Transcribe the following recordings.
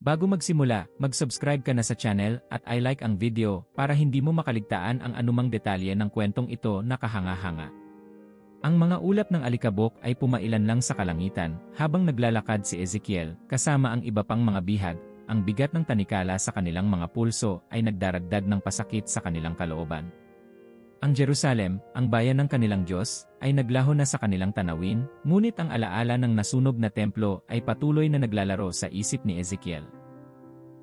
Bago magsimula, mag-subscribe ka na sa channel at i-like ang video para hindi mo makaligtaan ang anumang detalye ng kwentong ito na kahanga-hanga. Ang mga ulap ng alikabok ay pumailan lang sa kalangitan habang naglalakad si Ezekiel kasama ang iba pang mga bihag. Ang bigat ng tanikala sa kanilang mga pulso ay nagdaragdag ng pasakit sa kanilang kalooban. Ang Jerusalem, ang bayan ng kanilang Diyos, ay naglaho na sa kanilang tanawin, ngunit ang alaala ng nasunog na templo ay patuloy na naglalaro sa isip ni Ezekiel.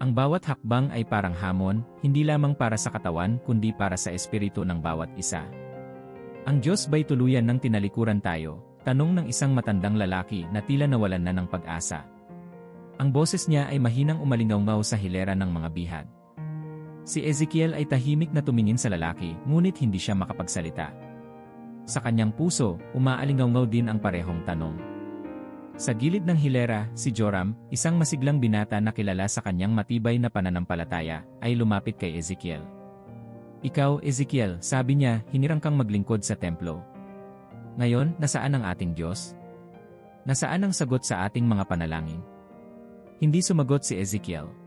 Ang bawat hakbang ay parang hamon, hindi lamang para sa katawan kundi para sa espiritu ng bawat isa. Ang Diyos ba'y tuluyan ng tinalikuran tayo? Tanong ng isang matandang lalaki na tila nawalan na ng pag-asa. Ang boses niya ay mahinang umalingaw sa hilera ng mga bihag. Si Ezekiel ay tahimik na tumingin sa lalaki, ngunit hindi siya makapagsalita. Sa kanyang puso, umaalingaw din ang parehong tanong. Sa gilid ng hilera, si Joram, isang masiglang binata na kilala sa kanyang matibay na pananampalataya, ay lumapit kay Ezekiel. Ikaw, Ezekiel, sabi niya, hinirang kang maglingkod sa templo. Ngayon, nasaan ang ating Diyos? Nasaan ang sagot sa ating mga panalangin? Hindi sumagot si Ezekiel.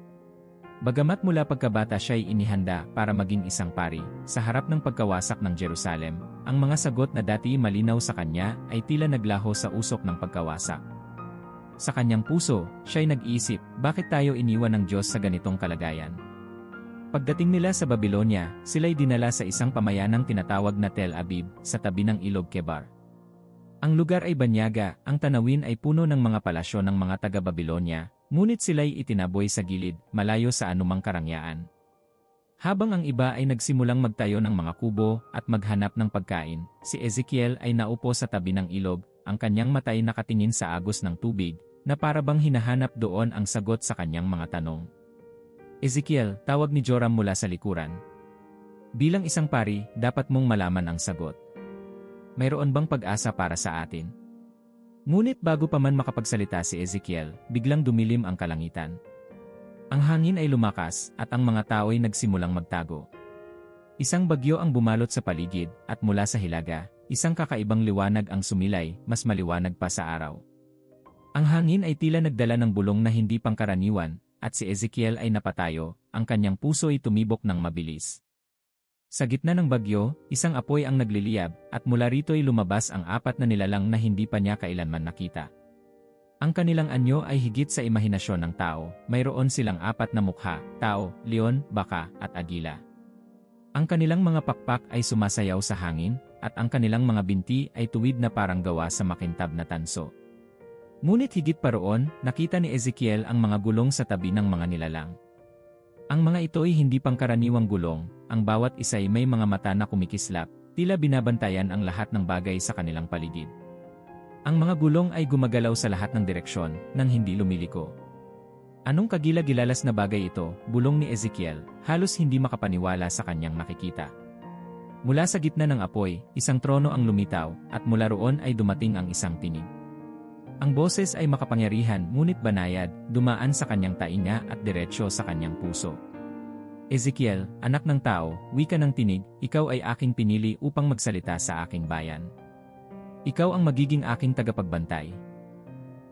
Bagamat mula pagkabata siya'y inihanda para maging isang pari, sa harap ng pagkawasak ng Jerusalem, ang mga sagot na dati malinaw sa kanya ay tila naglaho sa usok ng pagkawasak. Sa kanyang puso, siya'y nag-iisip, bakit tayo iniwan ng Diyos sa ganitong kalagayan? Pagdating nila sa Babylonia, sila'y dinala sa isang pamayanang tinatawag na Tel Abib, sa tabi ng ilog Kebar. Ang lugar ay banyaga, ang tanawin ay puno ng mga palasyo ng mga taga-Babylonia, ngunit sila'y itinaboy sa gilid, malayo sa anumang karangyaan. Habang ang iba ay nagsimulang magtayo ng mga kubo at maghanap ng pagkain, si Ezekiel ay naupo sa tabi ng ilog, ang kanyang mata ay nakatingin sa agos ng tubig, na parabang hinahanap doon ang sagot sa kanyang mga tanong. Ezekiel, tawag ni Joram mula sa likuran. Bilang isang pari, dapat mong malaman ang sagot. Mayroon bang pag-asa para sa atin? Ngunit bago pa man makapagsalita si Ezekiel, biglang dumilim ang kalangitan. Ang hangin ay lumakas at ang mga tao ay nagsimulang magtago. Isang bagyo ang bumalot sa paligid at mula sa hilaga, isang kakaibang liwanag ang sumilay, mas maliwanag pa sa araw. Ang hangin ay tila nagdala ng bulong na hindi pangkaraniwan at si Ezekiel ay napatayo, ang kanyang puso ay tumibok ng mabilis. Sa gitna ng bagyo, isang apoy ang nagliliyab, at mula rito'y lumabas ang apat na nilalang na hindi pa niya kailanman nakita. Ang kanilang anyo ay higit sa imahinasyon ng tao, mayroon silang apat na mukha, tao, leon, baka, at agila. Ang kanilang mga pakpak ay sumasayaw sa hangin, at ang kanilang mga binti ay tuwid na parang gawa sa makintab na tanso. Ngunit higit pa roon, nakita ni Ezekiel ang mga gulong sa tabi ng mga nilalang. Ang mga ito ay hindi pangkaraniwang gulong, ang bawat isa ay may mga mata na kumikislap, tila binabantayan ang lahat ng bagay sa kanilang paligid. Ang mga gulong ay gumagalaw sa lahat ng direksyon, nang hindi lumiliko. Anong kagila-gilalas na bagay ito, bulong ni Ezekiel, halos hindi makapaniwala sa kanyang nakikita. Mula sa gitna ng apoy, isang trono ang lumitaw, at mula roon ay dumating ang isang tinig. Ang boses ay makapangyarihan ngunit banayad, dumaan sa kanyang tainga at diretsyo sa kanyang puso. Ezekiel, anak ng tao, wika ng tinig, ikaw ay aking pinili upang magsalita sa aking bayan. Ikaw ang magiging aking tagapagbantay.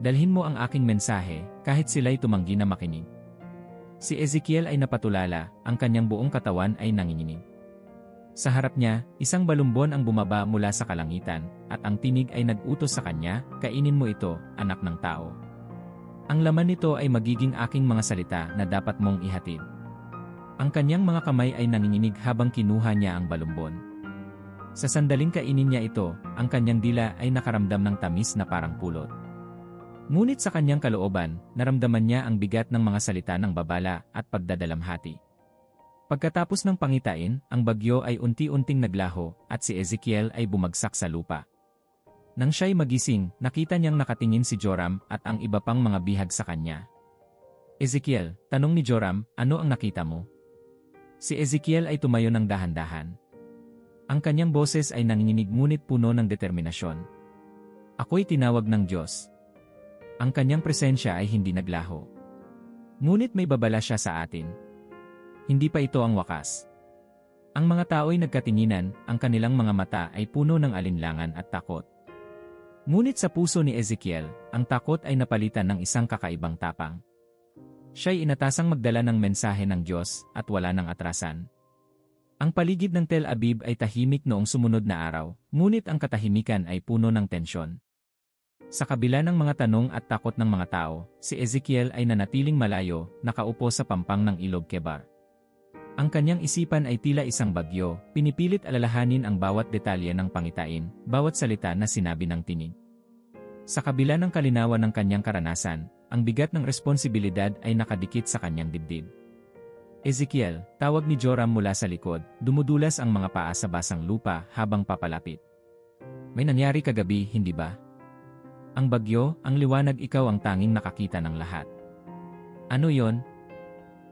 Dalhin mo ang aking mensahe, kahit sila'y tumanggi na makinig. Si Ezekiel ay napatulala, ang kanyang buong katawan ay nanginginig. Sa harap niya, isang balumbon ang bumaba mula sa kalangitan, at ang tinig ay nag-utos sa kanya, kainin mo ito, anak ng tao. Ang laman nito ay magiging aking mga salita na dapat mong ihatid. Ang kanyang mga kamay ay nanginginig habang kinuha niya ang balumbon. Sa sandaling kainin niya ito, ang kanyang dila ay nakaramdam ng tamis na parang pulot. Ngunit sa kanyang kalooban, naramdaman niya ang bigat ng mga salita ng babala at pagdadalamhati. Pagkatapos ng pangitain, ang bagyo ay unti-unting naglaho at si Ezekiel ay bumagsak sa lupa. Nang siya'y magising, nakita niyang nakatingin si Joram at ang iba pang mga bihag sa kanya. Ezekiel, tanong ni Joram, ano ang nakita mo? Si Ezekiel ay tumayo ng dahan-dahan. Ang kanyang boses ay nanginginig ngunit puno ng determinasyon. Ako'y tinawag ng Diyos. Ang kanyang presensya ay hindi naglaho. Ngunit may babala siya sa atin. Hindi pa ito ang wakas. Ang mga tao ay nagkatinginan, ang kanilang mga mata ay puno ng alinlangan at takot. Ngunit sa puso ni Ezekiel, ang takot ay napalitan ng isang kakaibang tapang. Siya'y inatasang magdala ng mensahe ng Diyos at wala nang atrasan. Ang paligid ng Tel Aviv ay tahimik noong sumunod na araw, ngunit ang katahimikan ay puno ng tensyon. Sa kabila ng mga tanong at takot ng mga tao, si Ezekiel ay nanatiling malayo, nakaupo sa pampang ng ilog Kebar. Ang kanyang isipan ay tila isang bagyo, pinipilit alalahanin ang bawat detalye ng pangitain, bawat salita na sinabi ng tinig. Sa kabila ng kalinawan ng kanyang karanasan, ang bigat ng responsibilidad ay nakadikit sa kanyang dibdib. Ezekiel, tawag ni Joram mula sa likod, dumudulas ang mga paa sa basang lupa habang papalapit. May nangyari kagabi, hindi ba? Ang bagyo, ang liwanag, ikaw ang tanging nakakita ng lahat. Ano yon?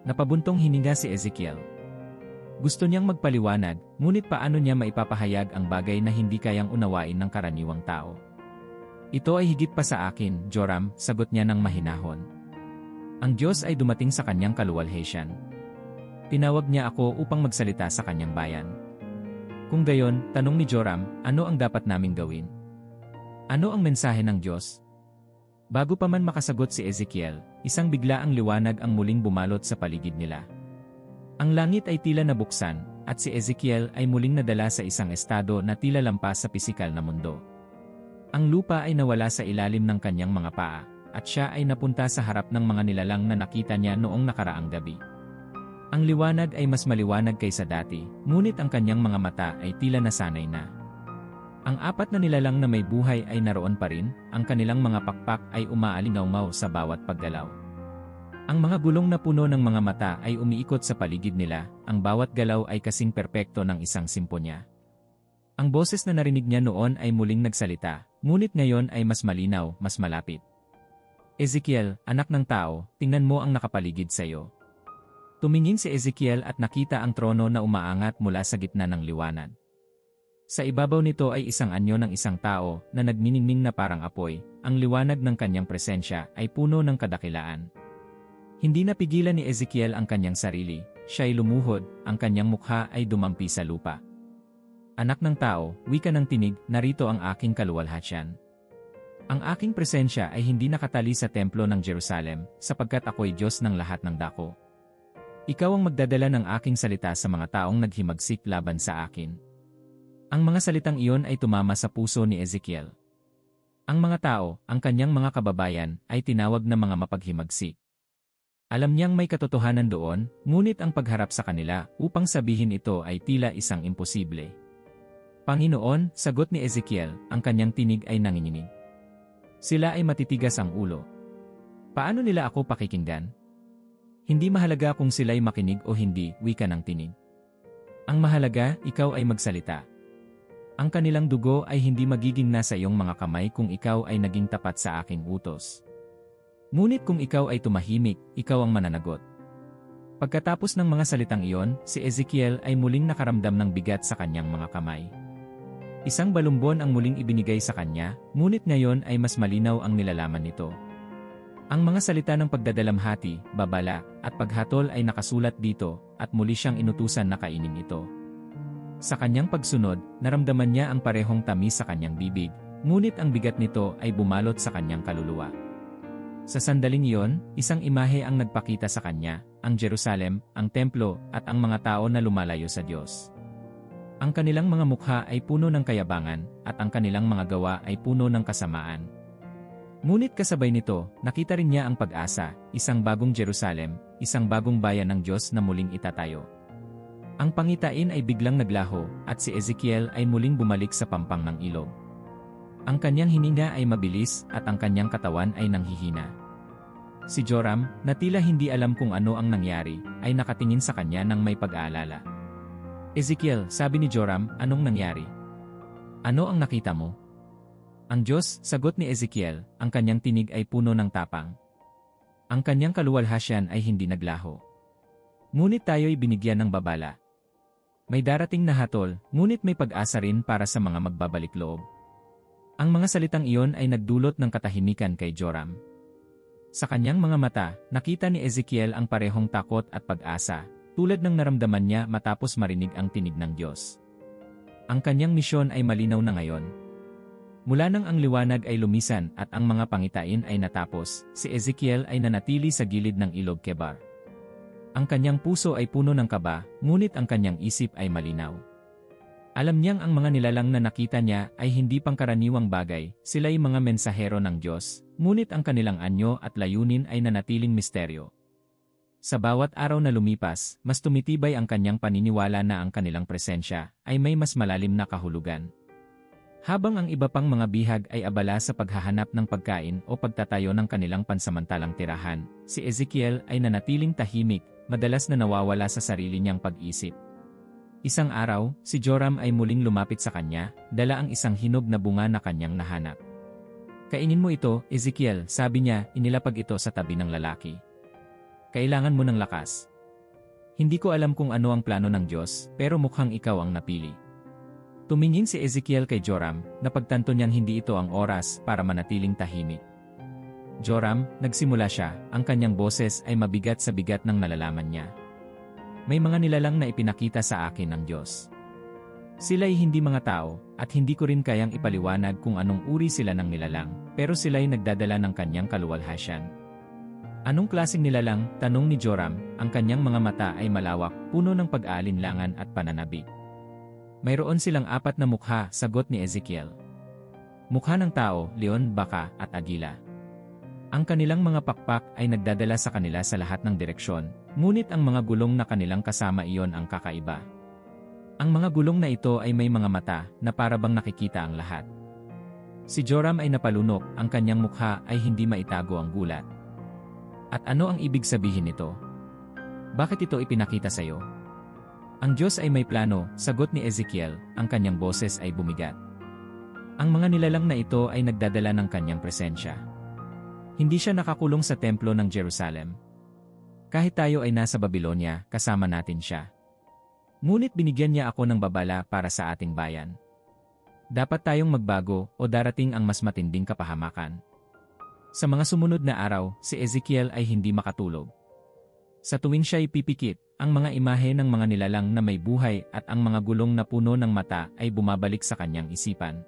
Napabuntong hininga si Ezekiel. Gusto niyang magpaliwanag, ngunit paano niya maipapahayag ang bagay na hindi kayang unawain ng karaniwang tao? Ito ay higit pa sa akin, Joram, sagot niya ng mahinahon. Ang Diyos ay dumating sa kanyang kaluwalhatian. Tinawag niya ako upang magsalita sa kanyang bayan. Kung gayon, tanong ni Joram, ano ang dapat naming gawin? Ano ang mensahe ng Diyos? Bago pa man makasagot si Ezekiel, isang biglaang liwanag ang muling bumalot sa paligid nila. Ang langit ay tila nabuksan, at si Ezekiel ay muling nadala sa isang estado na tila lampas sa pisikal na mundo. Ang lupa ay nawala sa ilalim ng kanyang mga paa, at siya ay napunta sa harap ng mga nilalang na nakita niya noong nakaraang gabi. Ang liwanag ay mas maliwanag kaysa dati, ngunit ang kanyang mga mata ay tila nasanay na. Ang apat na nilalang na may buhay ay naroon pa rin, ang kanilang mga pakpak ay umaalingaw sa bawat paggalaw. Ang mga gulong na puno ng mga mata ay umiikot sa paligid nila, ang bawat galaw ay kasing perpekto ng isang simponya. Ang boses na narinig niya noon ay muling nagsalita, ngunit ngayon ay mas malinaw, mas malapit. Ezekiel, anak ng tao, tingnan mo ang nakapaligid sa iyo. Tumingin si Ezekiel at nakita ang trono na umaangat mula sa gitna ng liwanag. Sa ibabaw nito ay isang anyo ng isang tao na nagniningning na parang apoy, ang liwanag ng kanyang presensya ay puno ng kadakilaan. Hindi napigilan ni Ezekiel ang kanyang sarili, siya'y lumuhod, ang kanyang mukha ay dumampi sa lupa. Anak ng tao, wika ng tinig, narito ang aking kaluwalhatian. Ang aking presensya ay hindi nakatali sa templo ng Jerusalem, sapagkat ako'y Diyos ng lahat ng dako. Ikaw ang magdadala ng aking salita sa mga taong naghimagsik laban sa akin. Ang mga salitang iyon ay tumama sa puso ni Ezekiel. Ang mga tao, ang kanyang mga kababayan, ay tinawag na mga mapaghimagsik. Alam niyang may katotohanan doon, ngunit ang pagharap sa kanila upang sabihin ito ay tila isang imposible. Panginoon, sagot ni Ezekiel, ang kanyang tinig ay nanginginig. Sila ay matitigas ang ulo. Paano nila ako pakikinggan? Hindi mahalaga kung sila'y makinig o hindi, wika ng tinig. Ang mahalaga, ikaw ay magsalita. Ang kanilang dugo ay hindi magiging nasa iyong mga kamay kung ikaw ay naging tapat sa aking utos. Ngunit kung ikaw ay tumahimik, ikaw ang mananagot. Pagkatapos ng mga salitang iyon, si Ezekiel ay muling nakaramdam ng bigat sa kanyang mga kamay. Isang balumbon ang muling ibinigay sa kanya, ngunit ngayon ay mas malinaw ang nilalaman nito. Ang mga salita ng pagdadalamhati, babala, at paghatol ay nakasulat dito, at muli siyang inutusan na kainin ito. Sa kanyang pagsunod, naramdaman niya ang parehong tamis sa kanyang bibig, ngunit ang bigat nito ay bumalot sa kanyang kaluluwa. Sa sandaling iyon, isang imahe ang nagpakita sa kanya, ang Jerusalem, ang templo, at ang mga tao na lumalayo sa Diyos. Ang kanilang mga mukha ay puno ng kayabangan, at ang kanilang mga gawa ay puno ng kasamaan. Ngunit kasabay nito, nakita rin niya ang pag-asa, isang bagong Jerusalem, isang bagong bayan ng Diyos na muling itatayo. Ang pangitain ay biglang naglaho, at si Ezekiel ay muling bumalik sa pampang ng ilog. Ang kanyang hininga ay mabilis, at ang kanyang katawan ay nanghihina. Si Joram, na tila hindi alam kung ano ang nangyari, ay nakatingin sa kanya ng may pag-aalala. Ezekiel, sabi ni Joram, anong nangyari? Ano ang nakita mo? Ang Diyos, sagot ni Ezekiel, ang kanyang tinig ay puno ng tapang. Ang kanyang kaluwalhatian ay hindi naglaho. Ngunit tayo'y binigyan ng babala. May darating na hatol, ngunit may pag-asa rin para sa mga magbabalik loob. Ang mga salitang iyon ay nagdulot ng katahimikan kay Joram. Sa kanyang mga mata, nakita ni Ezekiel ang parehong takot at pag-asa, tulad ng naramdaman niya matapos marinig ang tinig ng Diyos. Ang kanyang misyon ay malinaw na ngayon. Mula nang ang liwanag ay lumisan at ang mga pangitain ay natapos, si Ezekiel ay nanatili sa gilid ng ilog Kebar. Ang kanyang puso ay puno ng kaba, ngunit ang kanyang isip ay malinaw. Alam niyang ang mga nilalang na nakita niya ay hindi pangkaraniwang bagay, sila'y mga mensahero ng Diyos, ngunit ang kanilang anyo at layunin ay nanatiling misteryo. Sa bawat araw na lumipas, mas tumitibay ang kanyang paniniwala na ang kanilang presensya ay may mas malalim na kahulugan. Habang ang iba pang mga bihag ay abala sa paghahanap ng pagkain o pagtatayo ng kanilang pansamantalang tirahan, si Ezekiel ay nanatiling tahimik, madalas na nawawala sa sarili niyang pag-isip. Isang araw, si Joram ay muling lumapit sa kanya, dala ang isang hinog na bunga na kanyang nahanap. "Kainin mo ito, Ezekiel," sabi niya, inilapag ito sa tabi ng lalaki. "Kailangan mo ng lakas. Hindi ko alam kung ano ang plano ng Diyos, pero mukhang ikaw ang napili." Tumingin si Ezekiel kay Joram, napagtanto niyang hindi ito ang oras para manatiling tahimik. "Joram," nagsimula siya, ang kanyang boses ay mabigat sa bigat ng nalalaman niya. "May mga nilalang na ipinakita sa akin ng Diyos. Sila'y hindi mga tao, at hindi ko rin kayang ipaliwanag kung anong uri sila ng nilalang, pero sila'y nagdadala ng kanyang kaluwalhasyan." "Anong klaseng nilalang?" tanong ni Joram, ang kanyang mga mata ay malawak, puno ng pag-aalinlangan at pananabik. "Mayroon silang 4 na mukha," sagot ni Ezekiel. "Mukha ng tao, leon, baka, at agila. Ang kanilang mga pakpak ay nagdadala sa kanila sa lahat ng direksyon, ngunit ang mga gulong na kanilang kasama iyon ang kakaiba. Ang mga gulong na ito ay may mga mata na parabang nakikita ang lahat." Si Joram ay napalunok, ang kanyang mukha ay hindi maitago ang gulat. "At ano ang ibig sabihin nito? Bakit ito ipinakita sa iyo?" "Ang Diyos ay may plano," sagot ni Ezekiel, ang kanyang boses ay bumigat. "Ang mga nilalang na ito ay nagdadala ng kanyang presensya. Hindi siya nakakulong sa templo ng Jerusalem. Kahit tayo ay nasa Babylonia, kasama natin siya. Ngunit binigyan niya ako ng babala para sa ating bayan. Dapat tayong magbago o darating ang mas matinding kapahamakan." Sa mga sumunod na araw, si Ezekiel ay hindi makatulog. Sa tuwing siya'y pipikit, ang mga imahe ng mga nilalang na may buhay at ang mga gulong na puno ng mata ay bumabalik sa kanyang isipan.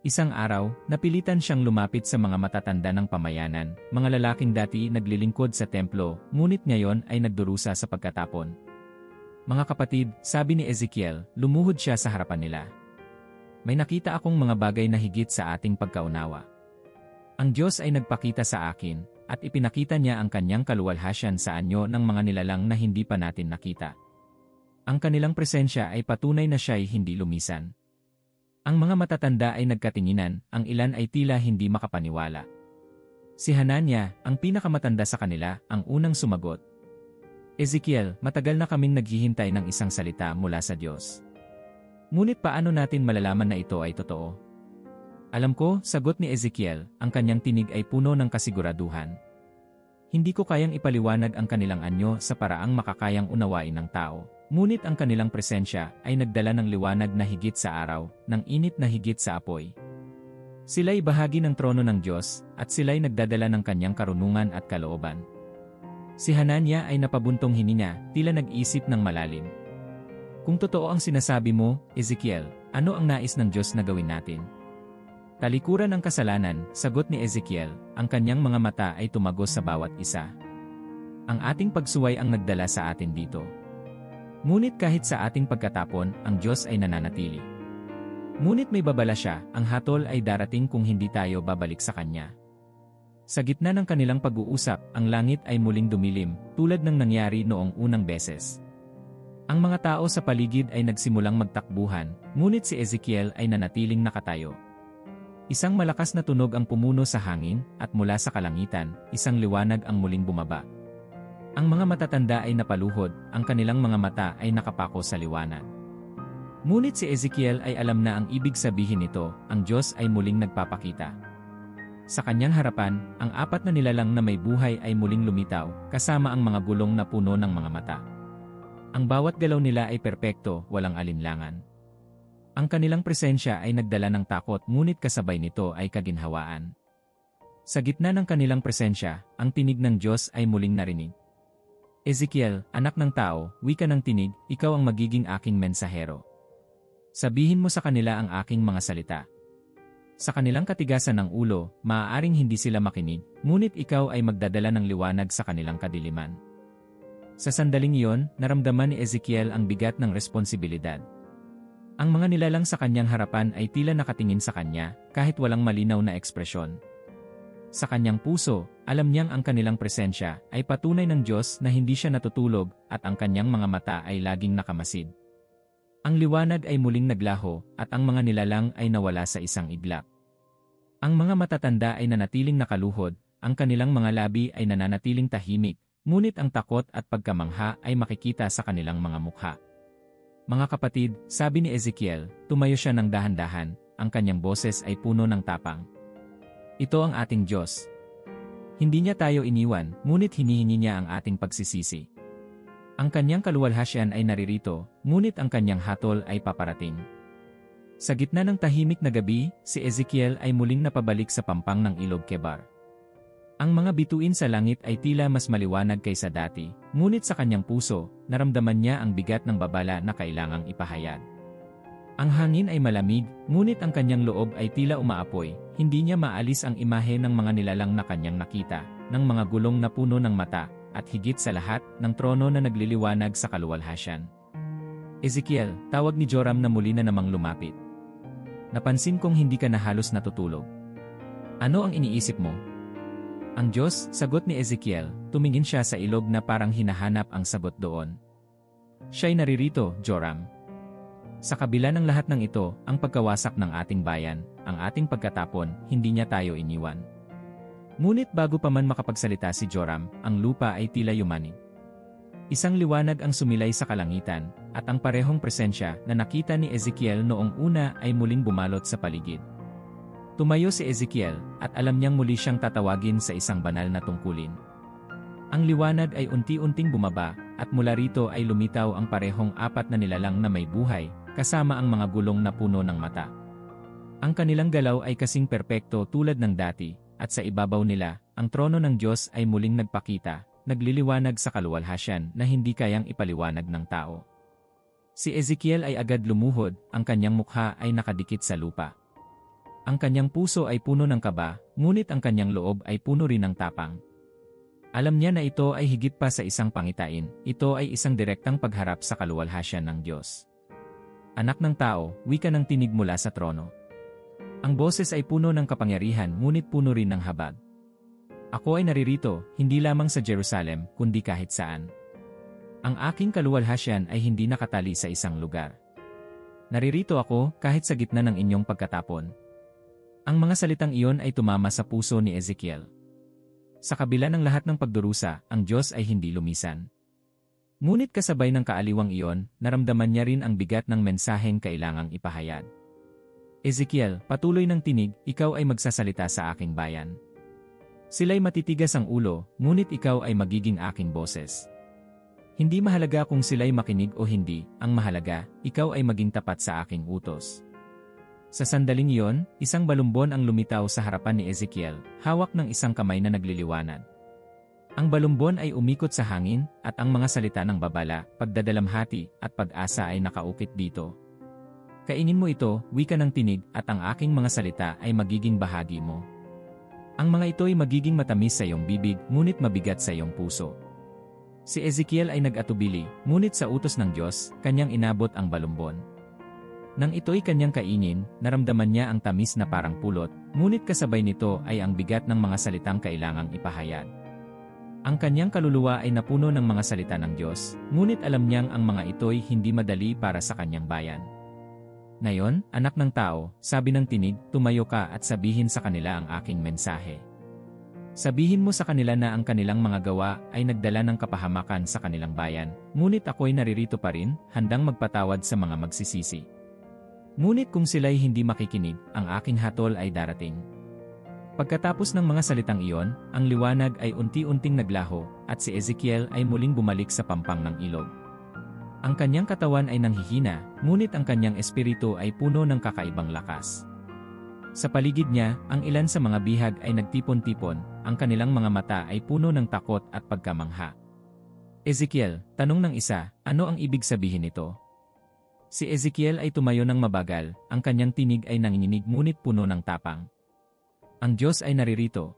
Isang araw, napilitan siyang lumapit sa mga matatanda ng pamayanan, mga lalaking dati naglilingkod sa templo, ngunit ngayon ay nagdurusa sa pagkatapon. "Mga kapatid," sabi ni Ezekiel, lumuhod siya sa harapan nila. "May nakita akong mga bagay na higit sa ating pagkaunawa. Ang Diyos ay nagpakita sa akin, at ipinakita niya ang kanyang kaluwalhasyan sa anyo ng mga nilalang na hindi pa natin nakita. Ang kanilang presensya ay patunay na siya'y hindi lumisan." Ang mga matatanda ay nagkatinginan, ang ilan ay tila hindi makapaniwala. Si Hanania, ang pinakamatanda sa kanila, ang unang sumagot. "Ezekiel, matagal na kaming naghihintay ng isang salita mula sa Diyos. Ngunit paano natin malalaman na ito ay totoo?" "Alam ko," sagot ni Ezekiel, ang kanyang tinig ay puno ng kasiguraduhan. "Hindi ko kayang ipaliwanag ang kanilang anyo sa paraang makakayang unawain ng tao, ngunit ang kanilang presensya ay nagdala ng liwanag na higit sa araw, ng init na higit sa apoy. Sila'y bahagi ng trono ng Diyos, at sila'y nagdadala ng kanyang karunungan at kalooban." Si Hanania ay napabuntong hininga, tila nag-isip ng malalim. "Kung totoo ang sinasabi mo, Ezekiel, ano ang nais ng Diyos na gawin natin?" "Talikuran ang kasalanan," sagot ni Ezekiel, ang kanyang mga mata ay tumagos sa bawat isa. "Ang ating pagsuway ang nagdala sa atin dito. Ngunit kahit sa ating pagkatapon, ang Diyos ay nananatili. Ngunit may babala siya, ang hatol ay darating kung hindi tayo babalik sa Kanya." Sa gitna ng kanilang pag-uusap, ang langit ay muling dumilim, tulad ng nangyari noong unang beses. Ang mga tao sa paligid ay nagsimulang magtakbuhan, ngunit si Ezekiel ay nanatiling nakatayo. Isang malakas na tunog ang pumuno sa hangin, at mula sa kalangitan, isang liwanag ang muling bumaba. Ang mga matatanda ay napaluhod, ang kanilang mga mata ay nakapako sa liwanag. Ngunit si Ezekiel ay alam na ang ibig sabihin nito, ang Diyos ay muling nagpapakita. Sa kanyang harapan, ang 4 na nilalang na may buhay ay muling lumitaw, kasama ang mga gulong na puno ng mga mata. Ang bawat galaw nila ay perpekto, walang alinlangan. Ang kanilang presensya ay nagdala ng takot, ngunit kasabay nito ay kaginhawaan. Sa gitna ng kanilang presensya, ang tinig ng Diyos ay muling narinig. "Ezekiel, anak ng tao, wika ng tinig, ikaw ang magiging aking mensahero. Sabihin mo sa kanila ang aking mga salita. Sa kanilang katigasan ng ulo, maaaring hindi sila makinig, ngunit ikaw ay magdadala ng liwanag sa kanilang kadiliman. Sa sandaling iyon, naramdaman ni Ezekiel ang bigat ng responsibilidad. Ang mga nilalang sa kanyang harapan ay tila nakatingin sa kanya, kahit walang malinaw na ekspresyon. Sa kanyang puso, alam niyang ang kanilang presensya ay patunay ng Diyos na hindi siya natutulog at ang kanyang mga mata ay laging nakamasid. Ang liwanag ay muling naglaho at ang mga nilalang ay nawala sa isang iglap. Ang mga matatanda ay nanatiling nakaluhod, ang kanilang mga labi ay nananatiling tahimik, ngunit ang takot at pagkamangha ay makikita sa kanilang mga mukha. Mga kapatid, sabi ni Ezekiel, tumayo siya ng dahan-dahan, ang kanyang boses ay puno ng tapang. Ito ang ating Diyos. Hindi niya tayo iniwan, ngunit hinihingi niya ang ating pagsisisi. Ang kanyang kaluwalhasyan ay naririto, ngunit ang kanyang hatol ay paparating. Sa gitna ng tahimik na gabi, si Ezekiel ay muling napabalik sa pampang ng Ilog Kebar. Ang mga bituin sa langit ay tila mas maliwanag kaysa dati, ngunit sa kanyang puso, naramdaman niya ang bigat ng babala na kailangang ipahayag. Ang hangin ay malamig, ngunit ang kanyang loob ay tila umaapoy, hindi niya maalis ang imahe ng mga nilalang na kanyang nakita, ng mga gulong na puno ng mata, at higit sa lahat, ng trono na nagliliwanag sa kaluwalhasyan. Ezekiel, tawag ni Joram na muli na namang lumapit. Napansin kong hindi ka na halos natutulog. Ano ang iniisip mo? Ang Diyos, sagot ni Ezekiel, tumingin siya sa ilog na parang hinahanap ang sagot doon. Siya'y naririto, Joram. Sa kabila ng lahat ng ito, ang pagkawasak ng ating bayan, ang ating pagkatapon, hindi niya tayo iniwan. Ngunit bago pa man makapagsalita si Joram, ang lupa ay tila yumanig. Isang liwanag ang sumilay sa kalangitan, at ang parehong presensya na nakita ni Ezekiel noong una ay muling bumalot sa paligid. Tumayo si Ezekiel, at alam niyang muli siyang tatawagin sa isang banal na tungkulin. Ang liwanag ay unti-unting bumaba, at mula rito ay lumitaw ang parehong apat na nilalang na may buhay, kasama ang mga gulong na puno ng mata. Ang kanilang galaw ay kasing perpekto tulad ng dati, at sa ibabaw nila, ang trono ng Diyos ay muling nagpakita, nagliliwanag sa kaluwalhasyan na hindi kayang ipaliwanag ng tao. Si Ezekiel ay agad lumuhod, ang kanyang mukha ay nakadikit sa lupa. Ang kanyang puso ay puno ng kaba, ngunit ang kanyang loob ay puno rin ng tapang. Alam niya na ito ay higit pa sa isang pangitain, ito ay isang direktang pagharap sa kaluwalhasyan ng Diyos. Anak ng tao, wika ng tinig mula sa trono. Ang boses ay puno ng kapangyarihan ngunit puno rin ng habag. Ako ay naririto, hindi lamang sa Jerusalem, kundi kahit saan. Ang aking kaluwalhasyan ay hindi nakatali sa isang lugar. Naririto ako kahit sa gitna ng inyong pagkatapon. Ang mga salitang iyon ay tumama sa puso ni Ezekiel. Sa kabila ng lahat ng pagdurusa, ang Diyos ay hindi lumisan. Ngunit kasabay ng kaaliwang iyon, naramdaman niya rin ang bigat ng mensaheng kailangang ipahayag. Ezekiel, patuloy ng tinig, ikaw ay magsasalita sa aking bayan. Sila'y matitigas ang ulo, ngunit ikaw ay magiging aking boses. Hindi mahalaga kung sila'y makinig o hindi, ang mahalaga, ikaw ay maging tapat sa aking utos. Sa sandaling iyon, isang balumbon ang lumitaw sa harapan ni Ezekiel, hawak ng isang kamay na nagliliwanag. Ang balumbon ay umikot sa hangin, at ang mga salita ng babala, pagdadalamhati, at pag-asa ay nakaukit dito. Kainin mo ito, wika ng tinig, at ang aking mga salita ay magiging bahagi mo. Ang mga ito ay magiging matamis sa iyong bibig, ngunit mabigat sa iyong puso. Si Ezekiel ay nag-atubili, ngunit sa utos ng Diyos, kanyang inabot ang balumbon. Nang ito'y kanyang kainin, naramdaman niya ang tamis na parang pulot, ngunit kasabay nito ay ang bigat ng mga salitang kailangang ipahayag. Ang kanyang kaluluwa ay napuno ng mga salita ng Diyos, ngunit alam niyang ang mga ito'y hindi madali para sa kanyang bayan. Ngayon, anak ng tao, sabi ng tinig, tumayo ka at sabihin sa kanila ang aking mensahe. Sabihin mo sa kanila na ang kanilang mga gawa ay nagdala ng kapahamakan sa kanilang bayan, ngunit ako'y naririto pa rin, handang magpatawad sa mga magsisisi. Ngunit kung sila'y hindi makikinig, ang aking hatol ay darating. Pagkatapos ng mga salitang iyon, ang liwanag ay unti-unting naglaho, at si Ezekiel ay muling bumalik sa pampang ng ilog. Ang kanyang katawan ay nanghihina, ngunit ang kanyang espiritu ay puno ng kakaibang lakas. Sa paligid niya, ang ilan sa mga bihag ay nagtipon-tipon, ang kanilang mga mata ay puno ng takot at pagkamangha. Ezekiel, tanong ng isa, ano ang ibig sabihin nito? Si Ezekiel ay tumayo ng mabagal, ang kanyang tinig ay nanginginig ngunit puno ng tapang. Ang Diyos ay naririto.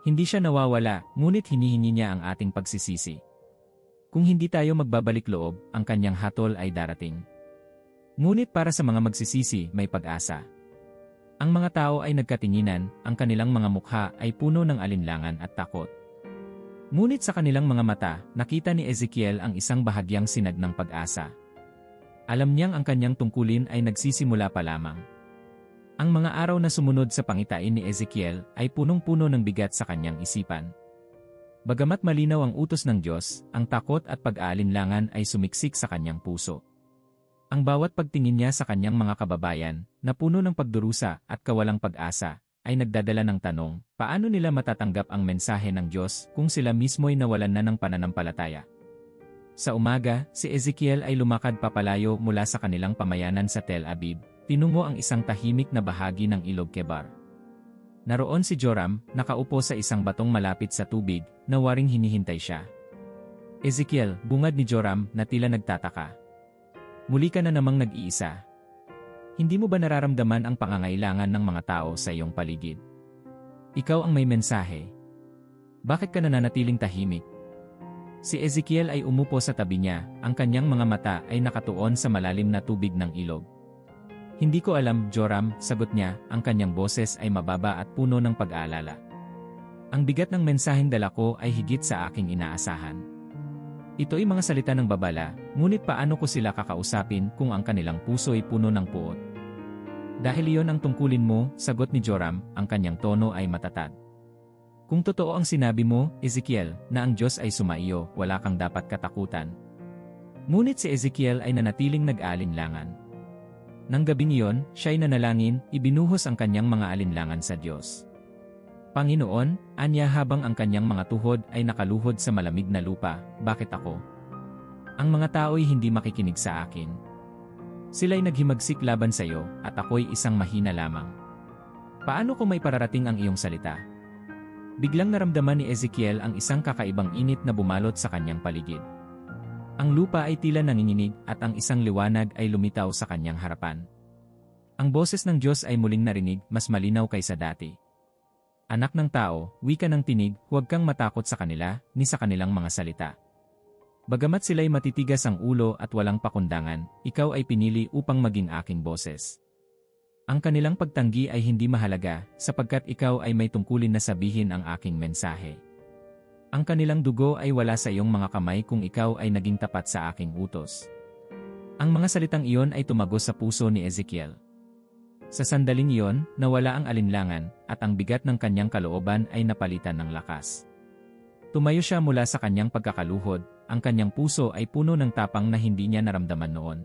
Hindi siya nawawala, ngunit hinihingi niya ang ating pagsisisi. Kung hindi tayo magbabalik loob, ang kanyang hatol ay darating. Ngunit para sa mga magsisisi, may pag-asa. Ang mga tao ay nagkatinginan, ang kanilang mga mukha ay puno ng alinlangan at takot. Ngunit sa kanilang mga mata, nakita ni Ezekiel ang isang bahagyang sinag ng pag-asa. Alam niyang ang kanyang tungkulin ay nagsisimula pa lamang. Ang mga araw na sumunod sa pangitain ni Ezekiel ay punong-puno ng bigat sa kanyang isipan. Bagamat malinaw ang utos ng Diyos, ang takot at pag-aalinlangan ay sumiksik sa kanyang puso. Ang bawat pagtingin niya sa kanyang mga kababayan, na puno ng pagdurusa at kawalang pag-asa, ay nagdadala ng tanong, paano nila matatanggap ang mensahe ng Diyos kung sila mismo'y nawalan na ng pananampalataya? Sa umaga, si Ezekiel ay lumakad papalayo mula sa kanilang pamayanan sa Tel Aviv, tinungo ang isang tahimik na bahagi ng Ilog Kebar. Naroon si Joram, nakaupo sa isang batong malapit sa tubig, na waring hinihintay siya. Ezekiel, bungad ni Joram na tila nagtataka. Muli ka na namang nag-iisa. Hindi mo ba nararamdaman ang pangangailangan ng mga tao sa iyong paligid? Ikaw ang may mensahe. Bakit ka nananatiling tahimik? Si Ezekiel ay umupo sa tabi niya, ang kanyang mga mata ay nakatuon sa malalim na tubig ng ilog. Hindi ko alam, Joram, sagot niya, ang kanyang boses ay mababa at puno ng pag-aalala. Ang bigat ng mensaheng dala ko ay higit sa aking inaasahan. Ito'y mga salita ng babala, ngunit paano ko sila kakausapin kung ang kanilang puso ay puno ng puot? Dahil iyon ang tungkulin mo, sagot ni Joram, ang kanyang tono ay matatag. Kung totoo ang sinabi mo, Ezekiel, na ang Diyos ay sumaiyo, wala kang dapat katakutan. Ngunit si Ezekiel ay nanatiling nag-aalinlangan. Nang gabing iyon, siya'y nanalangin, ibinuhos ang kanyang mga alinlangan sa Diyos. Panginoon, anya habang ang kanyang mga tuhod ay nakaluhod sa malamig na lupa, bakit ako? Ang mga tao'y hindi makikinig sa akin. Sila'y naghimagsik laban sa iyo, at ako'y isang mahina lamang. Paano ko may pararating ang iyong salita? Biglang naramdaman ni Ezekiel ang isang kakaibang init na bumalot sa kanyang paligid. Ang lupa ay tila nanginginig at ang isang liwanag ay lumitaw sa kanyang harapan. Ang boses ng Diyos ay muling narinig, mas malinaw kaysa dati. Anak ng tao, wika ng tinig, huwag kang matakot sa kanila, ni sa kanilang mga salita. Bagamat sila'y matitigas ang ulo at walang pakundangan, ikaw ay pinili upang maging aking boses. Ang kanilang pagtanggi ay hindi mahalaga, sapagkat ikaw ay may tungkulin na sabihin ang aking mensahe. Ang kanilang dugo ay wala sa iyong mga kamay kung ikaw ay naging tapat sa aking utos. Ang mga salitang iyon ay tumagos sa puso ni Ezekiel. Sa sandaling iyon, nawala ang alinlangan, at ang bigat ng kanyang kalooban ay napalitan ng lakas. Tumayo siya mula sa kanyang pagkakaluhod, ang kanyang puso ay puno ng tapang na hindi niya naramdaman noon.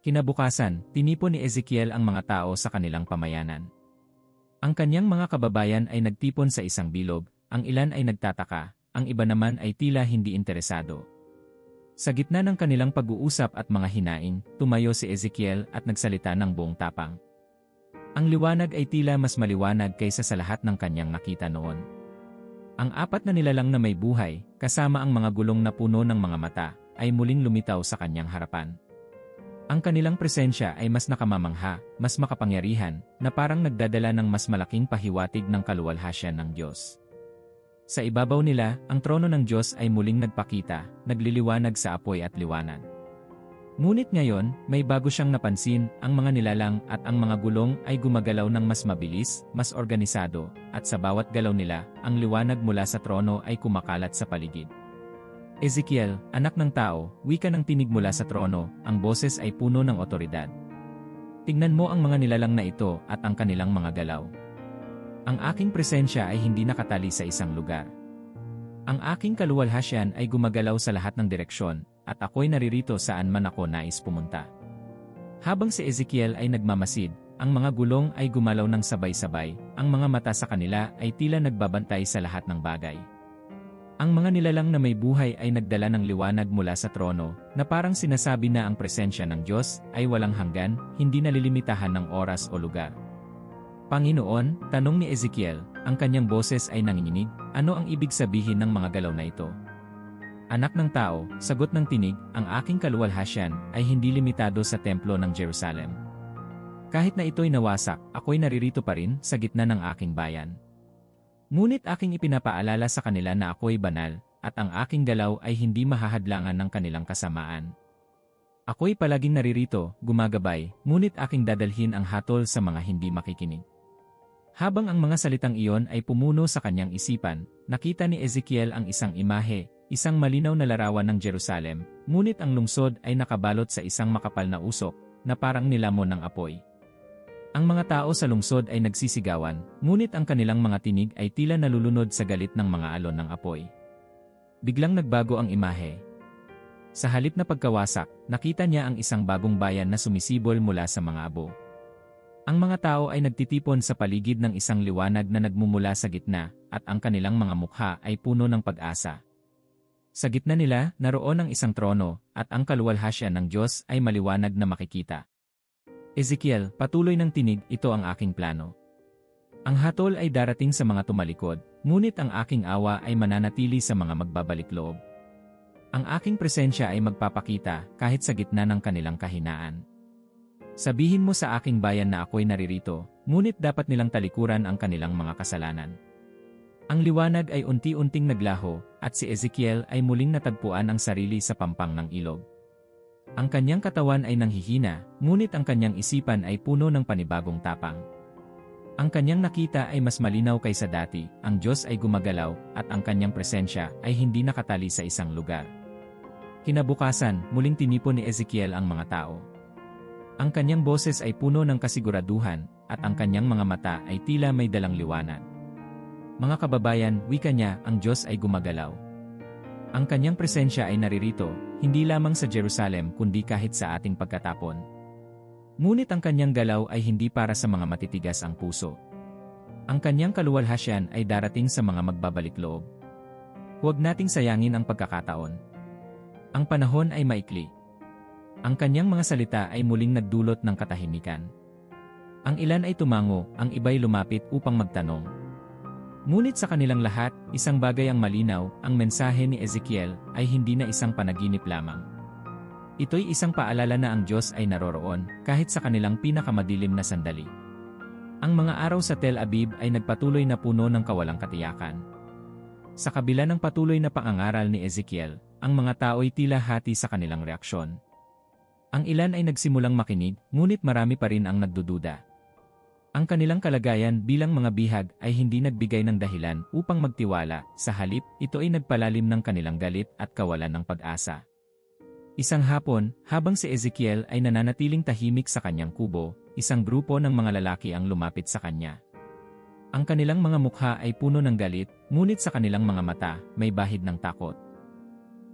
Kinabukasan, tinipon ni Ezekiel ang mga tao sa kanilang pamayanan. Ang kanyang mga kababayan ay nagtipon sa isang bilog, ang ilan ay nagtataka, ang iba naman ay tila hindi interesado. Sa gitna ng kanilang pag-uusap at mga hinaing, tumayo si Ezekiel at nagsalita ng buong tapang. Ang liwanag ay tila mas maliwanag kaysa sa lahat ng kanyang nakita noon. Ang apat na nilalang na may buhay, kasama ang mga gulong na puno ng mga mata, ay muling lumitaw sa kanyang harapan. Ang kanilang presensya ay mas nakamamangha, mas makapangyarihan, na parang nagdadala ng mas malaking pahiwatig ng kaluwalhasyan ng Diyos. Sa ibabaw nila, ang trono ng Diyos ay muling nagpakita, nagliliwanag sa apoy at liwanag. Ngunit ngayon, may bago siyang napansin, ang mga nilalang at ang mga gulong ay gumagalaw ng mas mabilis, mas organisado, at sa bawat galaw nila, ang liwanag mula sa trono ay kumakalat sa paligid. Ezekiel, anak ng tao, wika ng tinig mula sa trono, ang boses ay puno ng otoridad. Tingnan mo ang mga nilalang na ito at ang kanilang mga galaw. Ang aking presensya ay hindi nakatali sa isang lugar. Ang aking kaluwalhasyan ay gumagalaw sa lahat ng direksyon, at ako'y naririto saan man ako nais pumunta. Habang si Ezekiel ay nagmamasid, ang mga gulong ay gumalaw ng sabay-sabay, ang mga mata sa kanila ay tila nagbabantay sa lahat ng bagay. Ang mga nilalang na may buhay ay nagdala ng liwanag mula sa trono, na parang sinasabi na ang presensya ng Diyos ay walang hanggan, hindi nalilimitahan ng oras o lugar. Panginoon, tanong ni Ezekiel, ang kanyang boses ay nanginginig, ano ang ibig sabihin ng mga galaw na ito? Anak ng tao, sagot ng tinig, ang aking kaluwalhasyan ay hindi limitado sa templo ng Jerusalem. Kahit na ito'y nawasak, ako'y naririto pa rin sa gitna ng aking bayan. Ngunit aking ipinapaalala sa kanila na ako'y banal, at ang aking galaw ay hindi mahahadlangan ng kanilang kasamaan. Ako'y palaging naririto, gumagabay, ngunit aking dadalhin ang hatol sa mga hindi makikinig. Habang ang mga salitang iyon ay pumuno sa kanyang isipan, nakita ni Ezekiel ang isang imahe, isang malinaw na larawan ng Jerusalem, ngunit ang lungsod ay nakabalot sa isang makapal na usok, na parang nilamon ng apoy. Ang mga tao sa lungsod ay nagsisigawan, ngunit ang kanilang mga tinig ay tila nalulunod sa galit ng mga alon ng apoy. Biglang nagbago ang imahe. Sa halip na pagkawasak, nakita niya ang isang bagong bayan na sumisibol mula sa mga abo. Ang mga tao ay nagtitipon sa paligid ng isang liwanag na nagmumula sa gitna, at ang kanilang mga mukha ay puno ng pag-asa. Sa gitna nila, naroon ang isang trono, at ang kaluwalhasyan ng Diyos ay maliwanag na makikita. Ezekiel, patuloy ng tinig, ito ang aking plano. Ang hatol ay darating sa mga tumalikod, ngunit ang aking awa ay mananatili sa mga magbabalik loob. Ang aking presensya ay magpapakita kahit sa gitna ng kanilang kahinaan. Sabihin mo sa aking bayan na ako'y naririto, ngunit dapat nilang talikuran ang kanilang mga kasalanan. Ang liwanag ay unti-unting naglaho, at si Ezekiel ay muling natagpuan ang sarili sa pampang ng ilog. Ang kanyang katawan ay nanghihina, ngunit ang kanyang isipan ay puno ng panibagong tapang. Ang kanyang nakita ay mas malinaw kaysa dati, ang Diyos ay gumagalaw, at ang kanyang presensya ay hindi nakatali sa isang lugar. Kinabukasan, muling tinipon ni Ezekiel ang mga tao. Ang kanyang boses ay puno ng kasiguraduhan, at ang kanyang mga mata ay tila may dalang liwanag. Mga kababayan, wika niya, ang Diyos ay gumagalaw. Ang kanyang presensya ay naririto, hindi lamang sa Jerusalem kundi kahit sa ating pagkatapon. Ngunit ang kanyang galaw ay hindi para sa mga matitigas ang puso. Ang kanyang kaluwalhasyan ay darating sa mga magbabalik loob. Huwag nating sayangin ang pagkakataon. Ang panahon ay maikli. Ang kanyang mga salita ay muling nagdulot ng katahimikan. Ang ilan ay tumango, ang iba'y lumapit upang magtanong. Ngunit sa kanilang lahat, isang bagay ang malinaw, ang mensahe ni Ezekiel ay hindi na isang panaginip lamang. Ito'y isang paalala na ang Diyos ay naroroon, kahit sa kanilang pinakamadilim na sandali. Ang mga araw sa Tel Aviv ay nagpatuloy na puno ng kawalang katiyakan. Sa kabila ng patuloy na pangangaral ni Ezekiel, ang mga tao'y tila hati sa kanilang reaksyon. Ang ilan ay nagsimulang makinig, ngunit marami pa rin ang nagdududa. Ang kanilang kalagayan bilang mga bihag ay hindi nagbigay ng dahilan upang magtiwala, sa halip, ito ay nagpalalim ng kanilang galit at kawalan ng pag-asa. Isang hapon, habang si Ezekiel ay nananatiling tahimik sa kanyang kubo, isang grupo ng mga lalaki ang lumapit sa kanya. Ang kanilang mga mukha ay puno ng galit, ngunit sa kanilang mga mata, may bahid ng takot.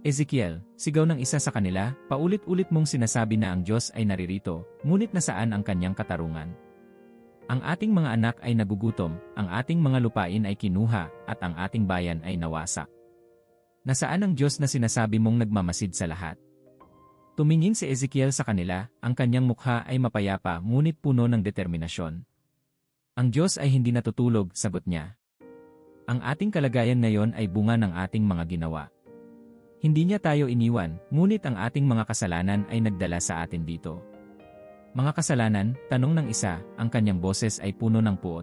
Ezekiel, sigaw ng isa sa kanila, paulit-ulit mong sinasabi na ang Diyos ay naririto, ngunit nasaan ang kanyang katarungan? Ang ating mga anak ay nagugutom, ang ating mga lupain ay kinuha, at ang ating bayan ay nawasak. Nasaan ang Diyos na sinasabi mong nagmamasid sa lahat? Tumingin si Ezekiel sa kanila, ang kanyang mukha ay mapayapa ngunit puno ng determinasyon. Ang Diyos ay hindi natutulog, sagot niya. Ang ating kalagayan ngayon ay bunga ng ating mga ginawa. Hindi niya tayo iniwan, ngunit ang ating mga kasalanan ay nagdala sa atin dito. Mga kasalanan, tanong ng isa, ang kanyang boses ay puno ng puot.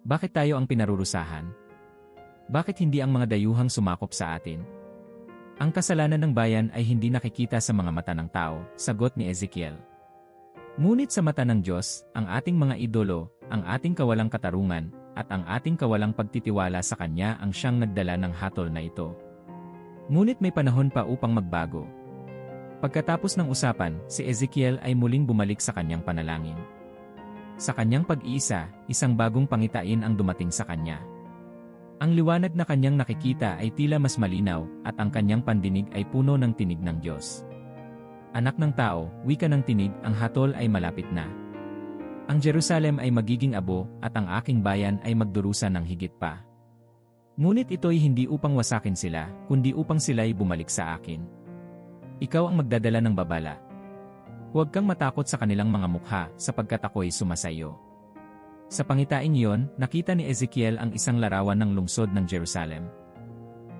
Bakit tayo ang pinarurusahan? Bakit hindi ang mga dayuhang sumakop sa atin? Ang kasalanan ng bayan ay hindi nakikita sa mga mata ng tao, sagot ni Ezekiel. Ngunit sa mata ng Diyos, ang ating mga idolo, ang ating kawalang katarungan, at ang ating kawalang pagtitiwala sa Kanya ang siyang nagdala ng hatol na ito. Ngunit may panahon pa upang magbago. Pagkatapos ng usapan, si Ezekiel ay muling bumalik sa kanyang panalangin. Sa kanyang pag-iisa, isang bagong pangitain ang dumating sa kanya. Ang liwanag na kanyang nakikita ay tila mas malinaw, at ang kanyang pandinig ay puno ng tinig ng Diyos. Anak ng tao, wika ng tinig, ang hatol ay malapit na. Ang Jerusalem ay magiging abo, at ang aking bayan ay magdurusa ng higit pa. Ngunit ito'y hindi upang wasakin sila, kundi upang sila'y bumalik sa akin. Ikaw ang magdadala ng babala. Huwag kang matakot sa kanilang mga mukha, sapagkat ako'y sumasayo. Sa pangitaing iyon, nakita ni Ezekiel ang isang larawan ng lungsod ng Jerusalem.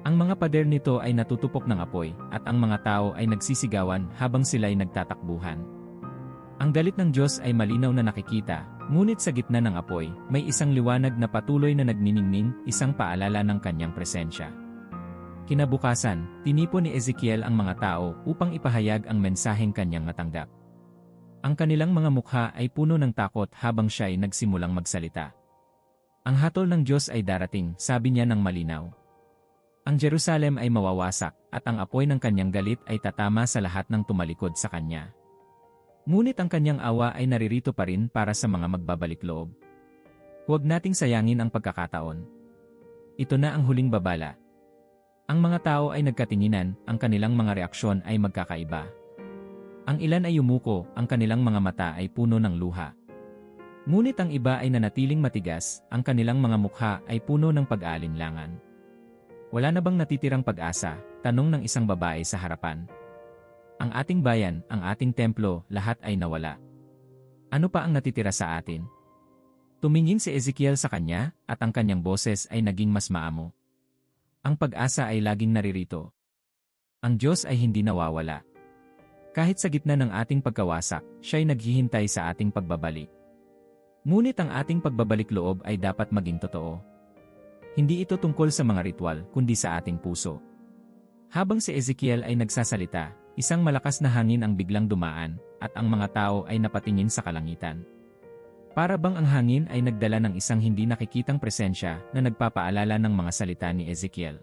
Ang mga pader nito ay natutupok ng apoy, at ang mga tao ay nagsisigawan habang sila'y nagtatakbuhan. Ang galit ng Diyos ay malinaw na nakikita, ngunit sa gitna ng apoy, may isang liwanag na patuloy na nagniningning, isang paalala ng kanyang presensya. Kinabukasan, tinipon ni Ezekiel ang mga tao upang ipahayag ang mensaheng kanyang natanggap. Ang kanilang mga mukha ay puno ng takot habang siya ay nagsimulang magsalita. Ang hatol ng Diyos ay darating, sabi niya ng malinaw. Ang Jerusalem ay mawawasak, at ang apoy ng kanyang galit ay tatama sa lahat ng tumalikod sa kanya. Ngunit ang kanyang awa ay naririto pa rin para sa mga magbabalik loob. Huwag nating sayangin ang pagkakataon. Ito na ang huling babala. Ang mga tao ay nagkatinginan, ang kanilang mga reaksyon ay magkakaiba. Ang ilan ay yumuko, ang kanilang mga mata ay puno ng luha. Ngunit ang iba ay nanatiling matigas, ang kanilang mga mukha ay puno ng pag-aalinlangan. Wala na bang natitirang pag-asa? Tanong ng isang babae sa harapan. Ang ating bayan, ang ating templo, lahat ay nawala. Ano pa ang natitira sa atin? Tumingin si Ezekiel sa kanya, at ang kanyang boses ay naging mas maamo. Ang pag-asa ay laging naririto. Ang Diyos ay hindi nawawala. Kahit sa gitna ng ating pagkawasak, siya'y naghihintay sa ating pagbabalik. Ngunit ang ating pagbabalik loob ay dapat maging totoo. Hindi ito tungkol sa mga ritual, kundi sa ating puso. Habang si Ezekiel ay nagsasalita, isang malakas na hangin ang biglang dumaan, at ang mga tao ay napatingin sa kalangitan. Para bang ang hangin ay nagdala ng isang hindi nakikitang presensya na nagpapaalala ng mga salita ni Ezekiel.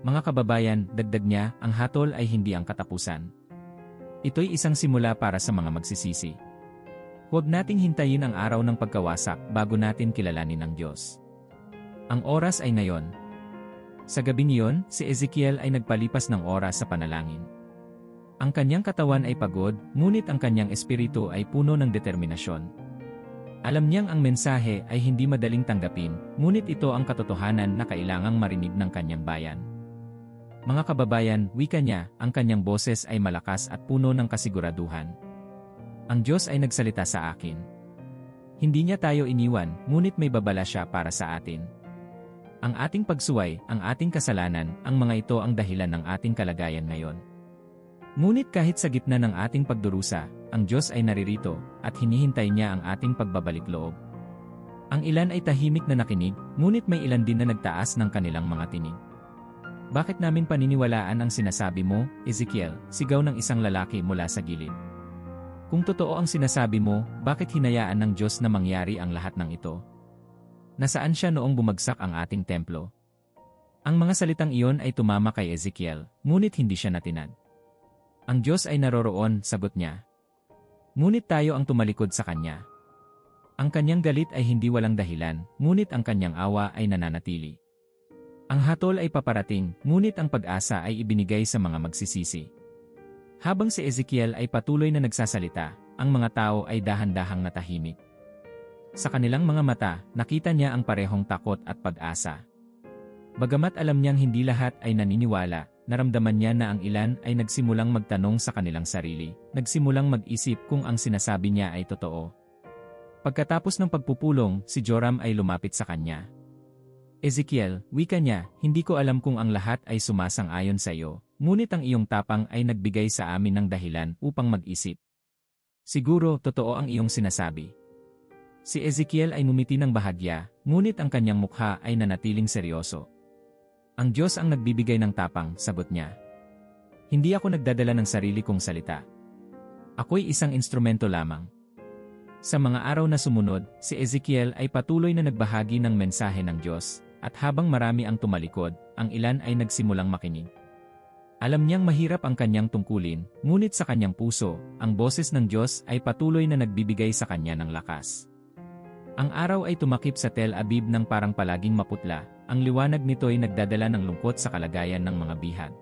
Mga kababayan, dagdag niya, ang hatol ay hindi ang katapusan. Ito'y isang simula para sa mga magsisisi. Huwag nating hintayin ang araw ng pagkawasak bago natin kilalanin ang Diyos. Ang oras ay ngayon. Sa gabing iyon, si Ezekiel ay nagpalipas ng oras sa panalangin. Ang kanyang katawan ay pagod, ngunit ang kanyang espiritu ay puno ng determinasyon. Alam niyang ang mensahe ay hindi madaling tanggapin, ngunit ito ang katotohanan na kailangang marinig ng kanyang bayan. Mga kababayan, wika niya, ang kanyang boses ay malakas at puno ng kasiguraduhan. Ang Diyos ay nagsalita sa akin. Hindi niya tayo iniwan, ngunit may babala siya para sa atin. Ang ating pagsuway, ang ating kasalanan, ang mga ito ang dahilan ng ating kalagayan ngayon. Ngunit kahit sa gitna ng ating pagdurusa, ang Diyos ay naririto, at hinihintay niya ang ating pagbabalik loob. Ang ilan ay tahimik na nakinig, ngunit may ilan din na nagtaas ng kanilang mga tinig. Bakit namin paniniwalaan ang sinasabi mo, Ezekiel? Sigaw ng isang lalaki mula sa gilid. Kung totoo ang sinasabi mo, bakit hinayaan ng Diyos na mangyari ang lahat ng ito? Nasaan siya noong bumagsak ang ating templo? Ang mga salitang iyon ay tumama kay Ezekiel, ngunit hindi siya natinag. Ang Diyos ay naroroon, sagot niya. Ngunit tayo ang tumalikod sa Kanya. Ang Kanyang galit ay hindi walang dahilan, ngunit ang Kanyang awa ay nananatili. Ang hatol ay paparating, ngunit ang pag-asa ay ibinigay sa mga magsisisi. Habang si Ezekiel ay patuloy na nagsasalita, ang mga tao ay dahan-dahang natahimik. Sa kanilang mga mata, nakita niya ang parehong takot at pag-asa. Bagamat alam niyang hindi lahat ay naniniwala, naramdaman niya na ang ilan ay nagsimulang magtanong sa kanilang sarili, nagsimulang mag-isip kung ang sinasabi niya ay totoo. Pagkatapos ng pagpupulong, si Joram ay lumapit sa kanya. Ezekiel, wika niya, hindi ko alam kung ang lahat ay sumasang-ayon sa iyo, ngunit ang iyong tapang ay nagbigay sa amin ng dahilan upang mag-isip. Siguro, totoo ang iyong sinasabi. Si Ezekiel ay ngumiti ng bahagya, ngunit ang kanyang mukha ay nanatiling seryoso. Ang Diyos ang nagbibigay ng tapang, sagot niya. Hindi ako nagdadala ng sarili kong salita. Ako'y isang instrumento lamang. Sa mga araw na sumunod, si Ezekiel ay patuloy na nagbahagi ng mensahe ng Diyos, at habang marami ang tumalikod, ang ilan ay nagsimulang makinig. Alam niyang mahirap ang kanyang tungkulin, ngunit sa kanyang puso, ang boses ng Diyos ay patuloy na nagbibigay sa kanya ng lakas. Ang araw ay tumakip sa Tel Aviv ng parang palaging maputla, ang liwanag nito ay nagdadala ng lungkot sa kalagayan ng mga bihag.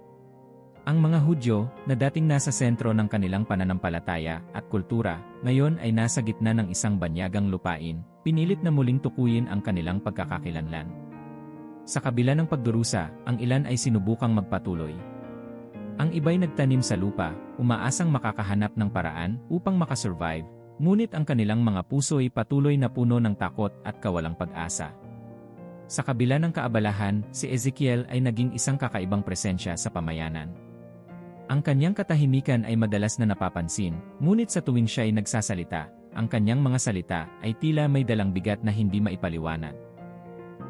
Ang mga Hudyo, na dating nasa sentro ng kanilang pananampalataya at kultura, ngayon ay nasa gitna ng isang banyagang lupain, pinilit na muling tukuyin ang kanilang pagkakakilanlan. Sa kabila ng pagdurusa, ang ilan ay sinubukang magpatuloy. Ang iba'y nagtanim sa lupa, umaasang makakahanap ng paraan upang makasurvive, ngunit ang kanilang mga puso ay patuloy na puno ng takot at kawalang pag-asa. Sa kabila ng kaabalahan, si Ezekiel ay naging isang kakaibang presensya sa pamayanan. Ang kanyang katahimikan ay madalas na napapansin, ngunit sa tuwing siya ay nagsasalita, ang kanyang mga salita ay tila may dalang bigat na hindi maipaliwanag.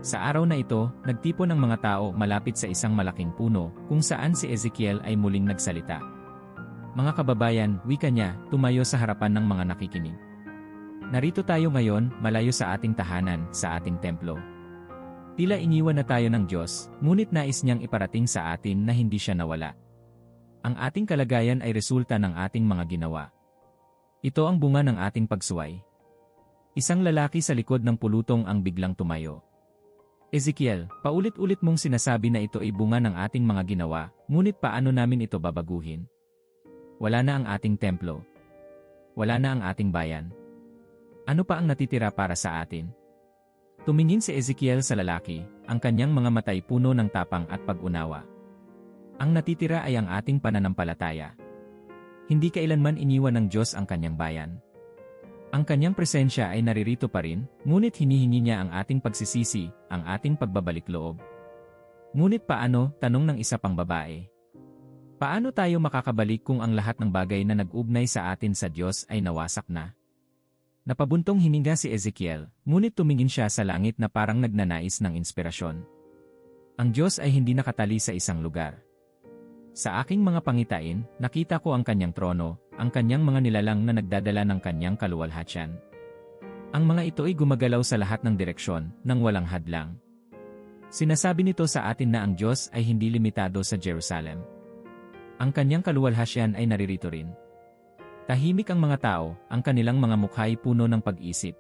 Sa araw na ito, nagtipon ang mga tao malapit sa isang malaking puno, kung saan si Ezekiel ay muling nagsalita. Mga kababayan, wika niya, tumayo sa harapan ng mga nakikinig. Narito tayo ngayon, malayo sa ating tahanan, sa ating templo. Tila iniwan na tayo ng Diyos, ngunit nais niyang iparating sa atin na hindi siya nawala. Ang ating kalagayan ay resulta ng ating mga ginawa. Ito ang bunga ng ating pagsuway. Isang lalaki sa likod ng pulutong ang biglang tumayo. Ezekiel, paulit-ulit mong sinasabi na ito ay bunga ng ating mga ginawa, ngunit paano namin ito babaguhin? Wala na ang ating templo. Wala na ang ating bayan. Ano pa ang natitira para sa atin? Tumingin si Ezekiel sa lalaki, ang kanyang mga matay puno ng tapang at pag-unawa. Ang natitira ay ang ating pananampalataya. Hindi kailanman iniwan ng Diyos ang kanyang bayan. Ang kanyang presensya ay naririto pa rin, ngunit hinihingi niya ang ating pagsisisi, ang ating pagbabalik loob. Ngunit paano, tanong ng isa pang babae. Paano tayo makakabalik kung ang lahat ng bagay na nag-ugnay sa atin sa Diyos ay nawasak na? Napabuntong hininga si Ezekiel, ngunit tumingin siya sa langit na parang nagnanais ng inspirasyon. Ang Diyos ay hindi nakatali sa isang lugar. Sa aking mga pangitain, nakita ko ang kanyang trono, ang kanyang mga nilalang na nagdadala ng kanyang kaluwalhatian. Ang mga ito ay gumagalaw sa lahat ng direksyon, nang walang hadlang. Sinasabi nito sa atin na ang Diyos ay hindi limitado sa Jerusalem. Ang kanyang kaluwalhatian ay naririto rin. Tahimik ang mga tao, ang kanilang mga mukha'y puno ng pag-isip.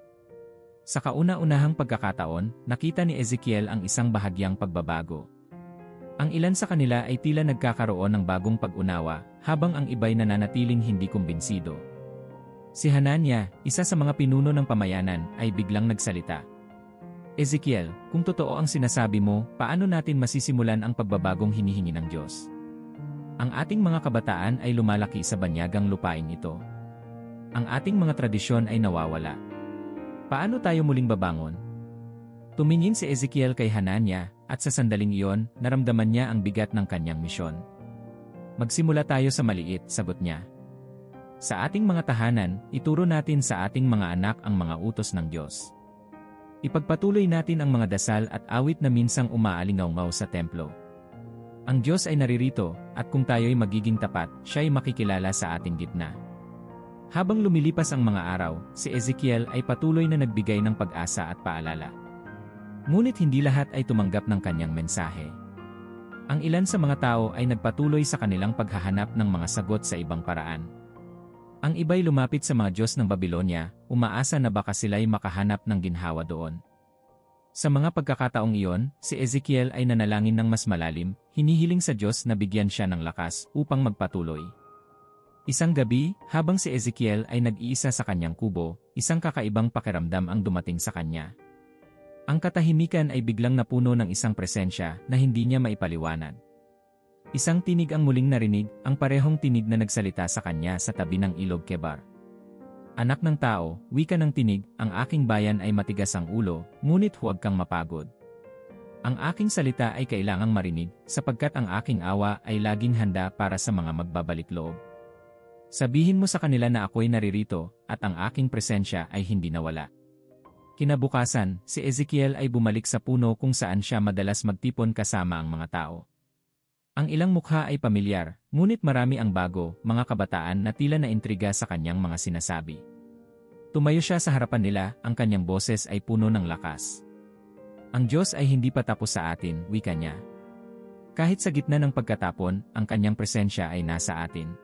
Sa kauna-unahang pagkakataon, nakita ni Ezekiel ang isang bahagyang pagbabago. Ang ilan sa kanila ay tila nagkakaroon ng bagong pag-unawa, habang ang iba'y nananatiling hindi kumbinsido. Si Hanania, isa sa mga pinuno ng pamayanan, ay biglang nagsalita. Ezekiel, kung totoo ang sinasabi mo, paano natin masisimulan ang pagbabagong hinihingi ng Diyos? Ang ating mga kabataan ay lumalaki sa banyagang lupain ito. Ang ating mga tradisyon ay nawawala. Paano tayo muling babangon? Tumingin si Ezekiel kay Hanania, at sa sandaling iyon, naramdaman niya ang bigat ng kanyang misyon. Magsimula tayo sa maliit, sagot niya. Sa ating mga tahanan, ituro natin sa ating mga anak ang mga utos ng Diyos. Ipagpatuloy natin ang mga dasal at awit na minsang umaalingaw-ngaw sa templo. Ang Diyos ay naririto, at kung tayo'y magiging tapat, siya'y makikilala sa ating gitna. Habang lumilipas ang mga araw, si Ezekiel ay patuloy na nagbigay ng pag-asa at paalala. Ngunit hindi lahat ay tumanggap ng kanyang mensahe. Ang ilan sa mga tao ay nagpatuloy sa kanilang paghahanap ng mga sagot sa ibang paraan. Ang iba'y lumapit sa mga Diyos ng Babylonia, umaasa na baka sila'y makahanap ng ginhawa doon. Sa mga pagkakataong iyon, si Ezekiel ay nanalangin ng mas malalim, hinihiling sa Diyos na bigyan siya ng lakas upang magpatuloy. Isang gabi, habang si Ezekiel ay nag-iisa sa kanyang kubo, isang kakaibang pakiramdam ang dumating sa kanya. Ang katahimikan ay biglang napuno ng isang presensya na hindi niya maipaliwanag. Isang tinig ang muling narinig, ang parehong tinig na nagsalita sa kanya sa tabi ng ilog Kebar. Anak ng tao, wika ng tinig, ang aking bayan ay matigas ang ulo, ngunit huwag kang mapagod. Ang aking salita ay kailangang marinig, sapagkat ang aking awa ay laging handa para sa mga magbabalik loob. Sabihin mo sa kanila na ako'y naririto, at ang aking presensya ay hindi nawala. Kinabukasan, si Ezekiel ay bumalik sa puno kung saan siya madalas magtipon kasama ang mga tao. Ang ilang mukha ay pamilyar, ngunit marami ang bago, mga kabataan na tila naintriga sa kanyang mga sinasabi. Tumayo siya sa harapan nila, ang kanyang boses ay puno ng lakas. Ang Diyos ay hindi pa tapos sa atin, wika niya. Kahit sa gitna ng pagkatapon, ang kanyang presensya ay nasa atin.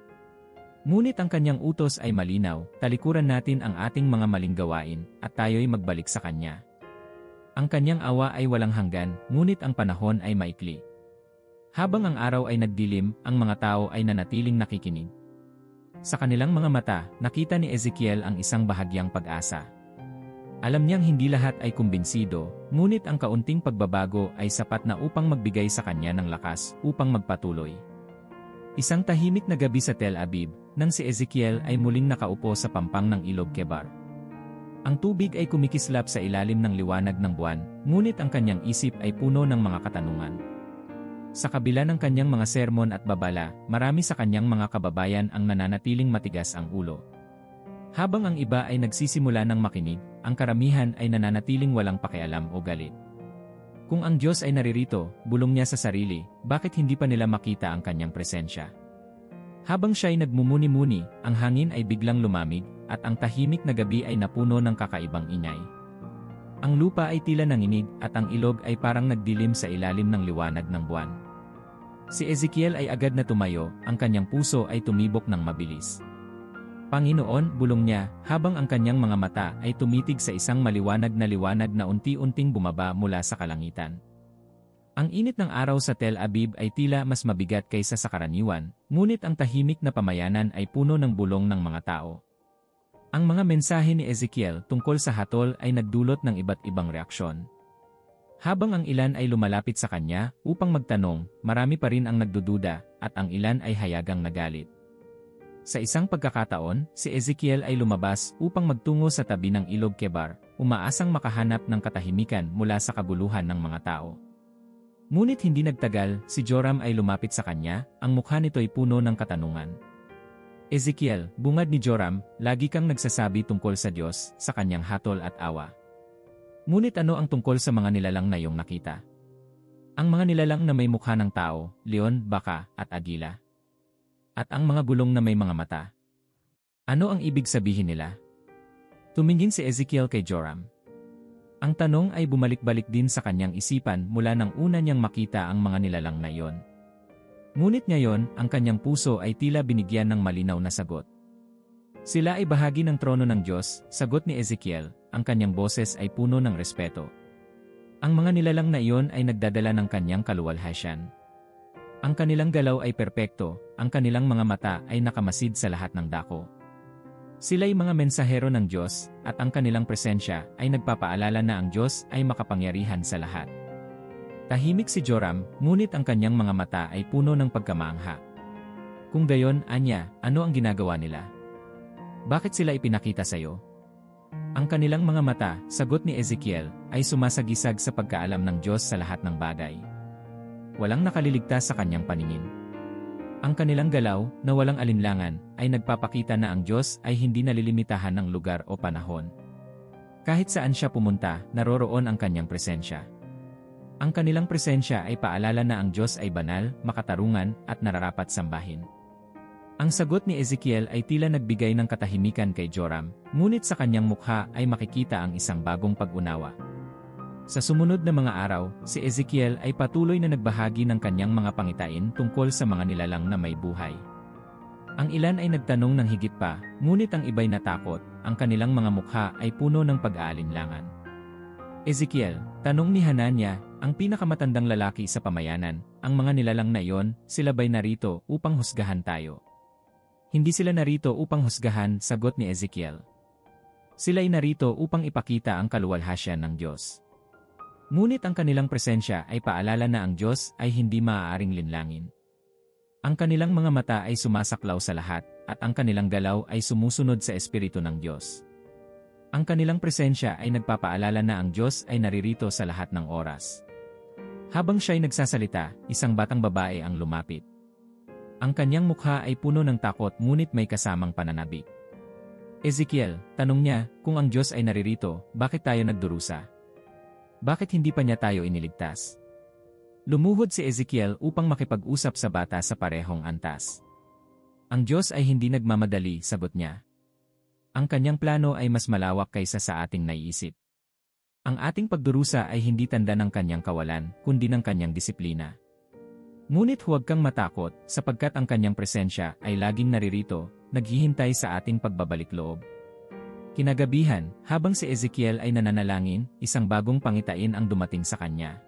Ngunit ang kanyang utos ay malinaw, talikuran natin ang ating mga maling gawain, at tayo'y magbalik sa kanya. Ang kanyang awa ay walang hanggan, ngunit ang panahon ay maikli. Habang ang araw ay nagdilim, ang mga tao ay nanatiling nakikinig. Sa kanilang mga mata, nakita ni Ezekiel ang isang bahagyang pag-asa. Alam niyang hindi lahat ay kumbinsido, ngunit ang kaunting pagbabago ay sapat na upang magbigay sa kanya ng lakas upang magpatuloy. Isang tahimik na gabi sa Tel Aviv, nang si Ezekiel ay muling nakaupo sa pampang ng ilog Kebar. Ang tubig ay kumikislap sa ilalim ng liwanag ng buwan, ngunit ang kanyang isip ay puno ng mga katanungan. Sa kabila ng kanyang mga sermon at babala, marami sa kanyang mga kababayan ang nananatiling matigas ang ulo. Habang ang iba ay nagsisimula ng makinig, ang karamihan ay nananatiling walang pakialam o galit. Kung ang Diyos ay naririto, bulong niya sa sarili, bakit hindi pa nila makita ang kanyang presensya? Habang siya ay nagmumuni-muni, ang hangin ay biglang lumamig, at ang tahimik na gabi ay napuno ng kakaibang ingay. Ang lupa ay tila nanginig, at ang ilog ay parang nagdilim sa ilalim ng liwanag ng buwan. Si Ezekiel ay agad na tumayo, ang kanyang puso ay tumibok ng mabilis. Panginoon, bulong niya, habang ang kanyang mga mata ay tumitig sa isang maliwanag na unti-unting bumaba mula sa kalangitan. Ang init ng araw sa Tel Aviv ay tila mas mabigat kaysa sa karaniwan, ngunit ang tahimik na pamayanan ay puno ng bulong ng mga tao. Ang mga mensahe ni Ezekiel tungkol sa hatol ay nagdulot ng iba't ibang reaksyon. Habang ang ilan ay lumalapit sa kanya upang magtanong, marami pa rin ang nagdududa, at ang ilan ay hayagang nagalit. Sa isang pagkakataon, si Ezekiel ay lumabas upang magtungo sa tabi ng ilog Kebar, umaasang makahanap ng katahimikan mula sa kaguluhan ng mga tao. Ngunit hindi nagtagal, si Joram ay lumapit sa kanya, ang mukha nito'y puno ng katanungan. Ezekiel, bungad ni Joram, lagi kang nagsasabi tungkol sa Diyos, sa kanyang hatol at awa. Ngunit ano ang tungkol sa mga nilalang na iyong nakita? Ang mga nilalang na may mukha ng tao, leon, baka, at agila. At ang mga bulong na may mga mata. Ano ang ibig sabihin nila? Tumingin si Ezekiel kay Joram. Ang tanong ay bumalik-balik din sa kanyang isipan mula nang una niyang makita ang mga nilalang na iyon. Ngunit ngayon, ang kanyang puso ay tila binigyan ng malinaw na sagot. Sila ay bahagi ng trono ng Diyos, sagot ni Ezekiel, ang kanyang boses ay puno ng respeto. Ang mga nilalang na iyon ay nagdadala ng kanyang kaluwalhatian. Ang kanilang galaw ay perpekto, ang kanilang mga mata ay nakamasid sa lahat ng dako. Sila'y mga mensahero ng Diyos, at ang kanilang presensya ay nagpapaalala na ang Diyos ay makapangyarihan sa lahat. Tahimik si Joram, ngunit ang kanyang mga mata ay puno ng pagkamaangha. Kung gayon, anya, ano ang ginagawa nila? Bakit sila ipinakita sa iyo? Ang kanilang mga mata, sagot ni Ezekiel, ay sumasagisag sa pagkaalam ng Diyos sa lahat ng bagay. Walang nakaliligtas sa kanyang paningin. Ang kanilang galaw, na walang alinlangan, ay nagpapakita na ang Diyos ay hindi nalilimitahan ng lugar o panahon. Kahit saan siya pumunta, naroroon ang kanyang presensya. Ang kanilang presensya ay paalala na ang Diyos ay banal, makatarungan, at nararapat sambahin. Ang sagot ni Ezekiel ay tila nagbigay ng katahimikan kay Joram, ngunit sa kanyang mukha ay makikita ang isang bagong pag-unawa. Sa sumunod na mga araw, si Ezekiel ay patuloy na nagbahagi ng kanyang mga pangitain tungkol sa mga nilalang na may buhay. Ang ilan ay nagtanong ng higit pa, ngunit ang iba'y natakot, ang kanilang mga mukha ay puno ng pag-aalinlangan. Ezekiel, tanong ni Hanania, ang pinakamatandang lalaki sa pamayanan, ang mga nilalang na iyon, sila ba'y narito upang husgahan tayo? Hindi sila narito upang husgahan, sagot ni Ezekiel. Sila'y narito upang ipakita ang kaluwalhatian ng Diyos. Ngunit ang kanilang presensya ay paalala na ang Diyos ay hindi maaaring linlangin. Ang kanilang mga mata ay sumasaklaw sa lahat, at ang kanilang galaw ay sumusunod sa Espiritu ng Diyos. Ang kanilang presensya ay nagpapaalala na ang Diyos ay naririto sa lahat ng oras. Habang siya'y nagsasalita, isang batang babae ang lumapit. Ang kanyang mukha ay puno ng takot ngunit may kasamang pananabik. Ezekiel, tanong niya, kung ang Diyos ay naririto, bakit tayo nagdurusa? Bakit hindi pa niya tayo iniligtas? Lumuhod si Ezekiel upang makipag-usap sa bata sa parehong antas. Ang Diyos ay hindi nagmamadali, sagot niya. Ang kanyang plano ay mas malawak kaysa sa ating naiisip. Ang ating pagdurusa ay hindi tanda ng kanyang kawalan, kundi ng kanyang disiplina. Ngunit huwag kang matakot, sapagkat ang kanyang presensya ay laging naririto, naghihintay sa ating pagbabalik loob. Kinagabihan, habang si Ezekiel ay nananalangin, isang bagong pangitain ang dumating sa kanya.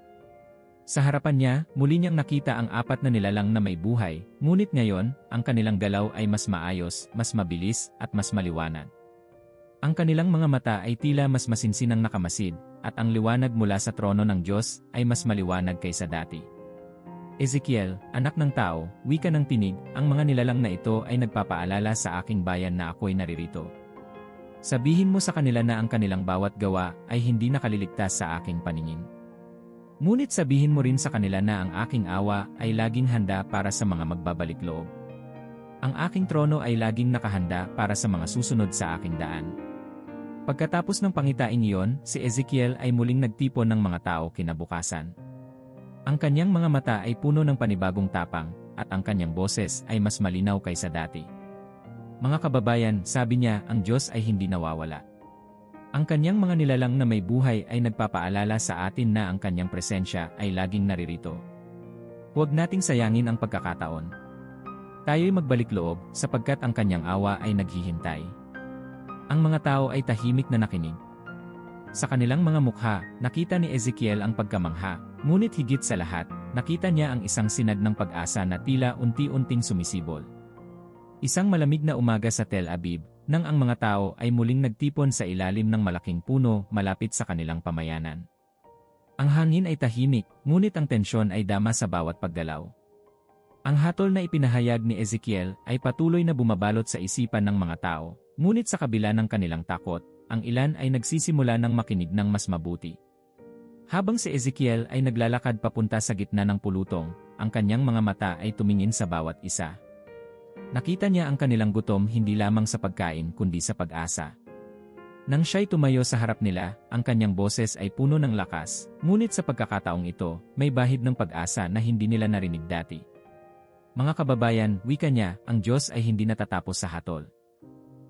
Sa harapan niya, muli niyang nakita ang apat na nilalang na may buhay, ngunit ngayon, ang kanilang galaw ay mas maayos, mas mabilis, at mas maliwanag. Ang kanilang mga mata ay tila mas masinsinang nakamasid, at ang liwanag mula sa trono ng Diyos ay mas maliwanag kaysa dati. Ezekiel, anak ng tao, wika ng tinig, ang mga nilalang na ito ay nagpapaalala sa aking bayan na ako'y naririto. Sabihin mo sa kanila na ang kanilang bawat gawa ay hindi nakaliligtas sa aking paningin. Ngunit sabihin mo rin sa kanila na ang aking awa ay laging handa para sa mga magbabalik loob. Ang aking trono ay laging nakahanda para sa mga susunod sa aking daan. Pagkatapos ng pangitain iyon, si Ezekiel ay muling nagtipon ng mga tao kinabukasan. Ang kanyang mga mata ay puno ng panibagong tapang, at ang kanyang boses ay mas malinaw kaysa dati. Mga kababayan, sabi niya, ang Diyos ay hindi nawawala. Ang kanyang mga nilalang na may buhay ay nagpapaalala sa atin na ang kanyang presensya ay laging naririto. Huwag nating sayangin ang pagkakataon. Tayo'y magbalik loob sapagkat ang kanyang awa ay naghihintay. Ang mga tao ay tahimik na nakinig. Sa kanilang mga mukha, nakita ni Ezekiel ang pagkamangha, ngunit higit sa lahat, nakita niya ang isang sinag ng pag-asa na tila unti-unting sumisibol. Isang malamig na umaga sa Tel Aviv, nang ang mga tao ay muling nagtipon sa ilalim ng malaking puno malapit sa kanilang pamayanan. Ang hangin ay tahimik, ngunit ang tensyon ay dama sa bawat paggalaw. Ang hatol na ipinahayag ni Ezekiel ay patuloy na bumabalot sa isipan ng mga tao, ngunit sa kabila ng kanilang takot, ang ilan ay nagsisimula ng makinig ng mas mabuti. Habang si Ezekiel ay naglalakad papunta sa gitna ng pulutong, ang kanyang mga mata ay tumingin sa bawat isa. Nakita niya ang kanilang gutom hindi lamang sa pagkain kundi sa pag-asa. Nang siya'y tumayo sa harap nila, ang kanyang boses ay puno ng lakas, ngunit sa pagkakataong ito, may bahid ng pag-asa na hindi nila narinig dati. Mga kababayan, wika niya, ang Diyos ay hindi natatapos sa hatol.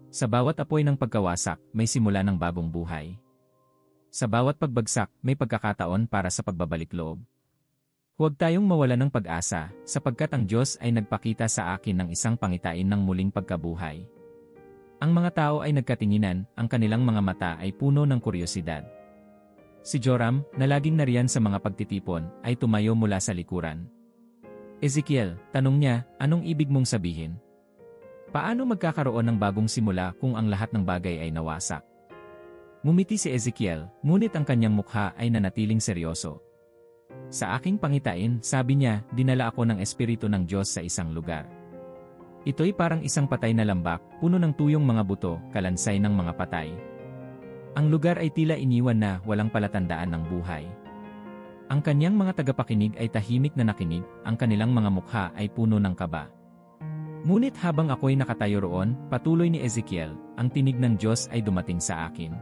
Sa bawat apoy ng pagkawasak, may simula ng bagong buhay. Sa bawat pagbagsak, may pagkakataon para sa pagbabalik loob. Huwag tayong mawala ng pag-asa, sapagkat ang Diyos ay nagpakita sa akin ng isang pangitain ng muling pagkabuhay. Ang mga tao ay nagkatinginan, ang kanilang mga mata ay puno ng kuryosidad. Si Joram, na laging nariyan sa mga pagtitipon, ay tumayo mula sa likuran. Ezekiel, tanong niya, anong ibig mong sabihin? Paano magkakaroon ng bagong simula kung ang lahat ng bagay ay nawasak? Ngumiti si Ezekiel, ngunit ang kanyang mukha ay nanatiling seryoso. Sa aking pangitain, sabi niya, dinala ako ng Espiritu ng Diyos sa isang lugar. Ito'y parang isang patay na lambak, puno ng tuyong mga buto, kalansay ng mga patay. Ang lugar ay tila iniwan na walang palatandaan ng buhay. Ang kanyang mga tagapakinig ay tahimik na nakinig, ang kanilang mga mukha ay puno ng kaba. Ngunit habang ako'y nakatayo roon, patuloy ni Ezekiel, ang tinig ng Diyos ay dumating sa akin.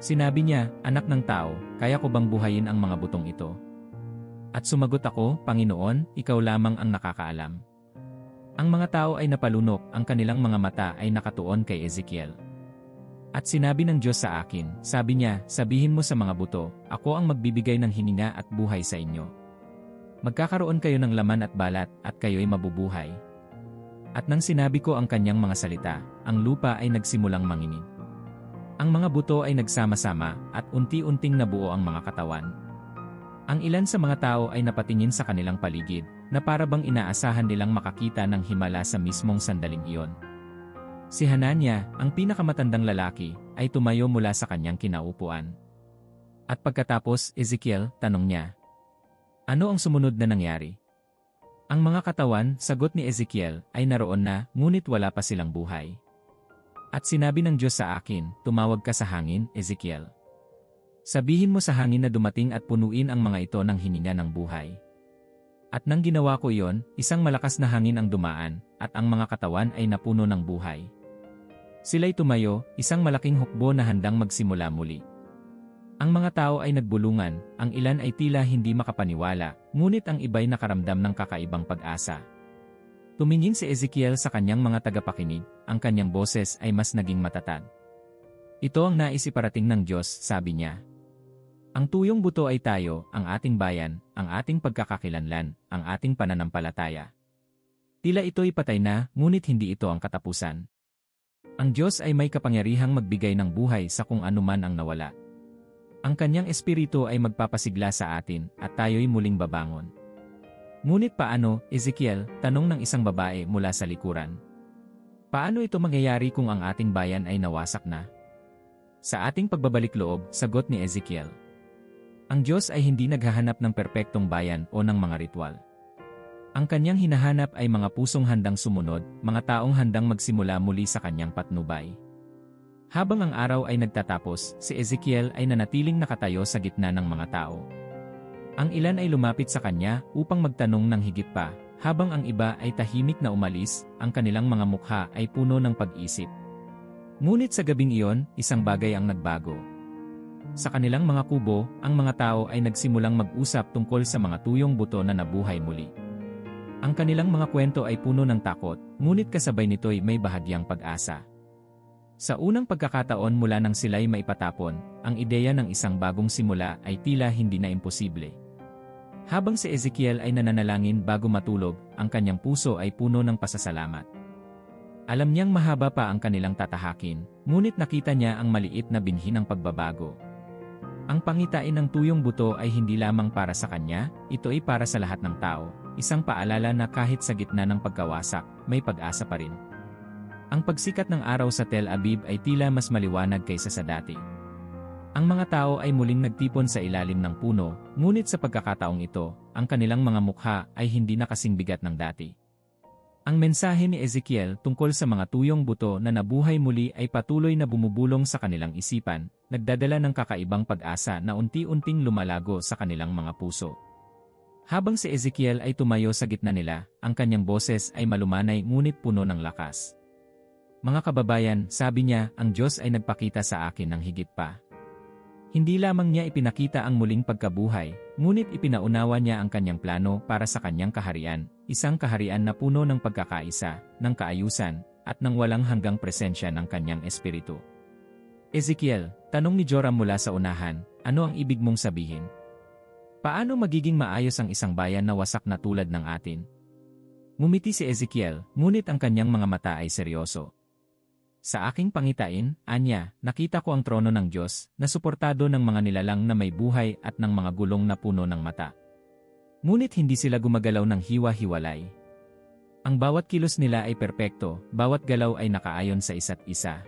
Sinabi niya, anak ng tao, kaya ko bang buhayin ang mga butong ito? At sumagot ako, Panginoon, ikaw lamang ang nakakaalam. Ang mga tao ay napalunok, ang kanilang mga mata ay nakatuon kay Ezekiel. At sinabi ng Diyos sa akin, sabi niya, sabihin mo sa mga buto, ako ang magbibigay ng hininga at buhay sa inyo. Magkakaroon kayo ng laman at balat, at kayo'y mabubuhay. At nang sinabi ko ang kanyang mga salita, ang lupa ay nagsimulang manginig. Ang mga buto ay nagsama-sama, at unti-unting nabuo ang mga katawan. Ang ilan sa mga tao ay napatingin sa kanilang paligid, na para bang inaasahan nilang makakita ng himala sa mismong sandaling iyon. Si Hanania, ang pinakamatandang lalaki, ay tumayo mula sa kanyang kinaupuan. At pagkatapos, Ezekiel, tanong niya, ano ang sumunod na nangyari? Ang mga katawan, sagot ni Ezekiel, ay naroon na, ngunit wala pa silang buhay. At sinabi ng Diyos sa akin, tumawag ka sa hangin, Ezekiel. Sabihin mo sa hangin na dumating at punuin ang mga ito ng hininga ng buhay. At nang ginawa ko iyon, isang malakas na hangin ang dumaan, at ang mga katawan ay napuno ng buhay. Sila'y tumayo, isang malaking hukbo na handang magsimula muli. Ang mga tao ay nagbulungan, ang ilan ay tila hindi makapaniwala, ngunit ang iba'y nakaramdam ng kakaibang pag-asa. Tumingin si Ezekiel sa kanyang mga tagapakinig, ang kanyang boses ay mas naging matatag. Ito ang nais iparating ng Diyos, sabi niya. Ang tuyong buto ay tayo, ang ating bayan, ang ating pagkakakilanlan, ang ating pananampalataya. Tila ito'y patay na, ngunit hindi ito ang katapusan. Ang Diyos ay may kapangyarihang magbigay ng buhay sa kung anuman ang nawala. Ang kanyang espiritu ay magpapasigla sa atin, at tayo'y muling babangon. Ngunit paano, Ezekiel, tanong ng isang babae mula sa likuran. Paano ito mangyayari kung ang ating bayan ay nawasak na? Sa ating pagbabalik loob, sagot ni Ezekiel. Ang Diyos ay hindi naghahanap ng perpektong bayan o ng mga ritual. Ang kanyang hinahanap ay mga pusong handang sumunod, mga taong handang magsimula muli sa kanyang patnubay. Habang ang araw ay nagtatapos, si Ezekiel ay nanatiling nakatayo sa gitna ng mga tao. Ang ilan ay lumapit sa kanya upang magtanong ng higit pa, habang ang iba ay tahimik na umalis, ang kanilang mga mukha ay puno ng pag-isip. Ngunit sa gabing iyon, isang bagay ang nagbago. Sa kanilang mga kubo, ang mga tao ay nagsimulang mag-usap tungkol sa mga tuyong buto na nabuhay muli. Ang kanilang mga kwento ay puno ng takot, ngunit kasabay nito'y may bahagyang pag-asa. Sa unang pagkakataon mula nang sila'y maipatapon, ang ideya ng isang bagong simula ay tila hindi na imposible. Habang si Ezekiel ay nananalangin bago matulog, ang kanyang puso ay puno ng pasasalamat. Alam niyang mahaba pa ang kanilang tatahakin, ngunit nakita niya ang maliit na binhi ng pagbabago. Ang pangitain ng tuyong buto ay hindi lamang para sa kanya, ito ay para sa lahat ng tao, isang paalala na kahit sa gitna ng pagkawasak, may pag-asa pa rin. Ang pagsikat ng araw sa Tel Aviv ay tila mas maliwanag kaysa sa dati. Ang mga tao ay muling nagtipon sa ilalim ng puno, ngunit sa pagkakataong ito, ang kanilang mga mukha ay hindi na kasing bigat ng dati. Ang mensahe ni Ezekiel tungkol sa mga tuyong buto na nabuhay muli ay patuloy na bumubulong sa kanilang isipan, nagdadala ng kakaibang pag-asa na unti-unting lumalago sa kanilang mga puso. Habang si Ezekiel ay tumayo sa gitna nila, ang kanyang boses ay malumanay ngunit puno ng lakas. Mga kababayan, sabi niya, ang Diyos ay nagpakita sa akin ng higit pa. Hindi lamang niya ipinakita ang muling pagkabuhay, ngunit ipinaunawa niya ang kanyang plano para sa kanyang kaharian, isang kaharian na puno ng pagkakaisa, ng kaayusan, at ng walang hanggang presensya ng kanyang espiritu. Ezekiel, tanong ni Joram mula sa unahan, ano ang ibig mong sabihin? Paano magiging maayos ang isang bayan na wasak na tulad ng atin? Ngumiti si Ezekiel, ngunit ang kanyang mga mata ay seryoso. Sa aking pangitain, anya, nakita ko ang trono ng Diyos, na suportado ng mga nilalang na may buhay at ng mga gulong na puno ng mata. Ngunit hindi sila gumagalaw ng hiwa-hiwalay. Ang bawat kilos nila ay perpekto, bawat galaw ay nakaayon sa isa't isa.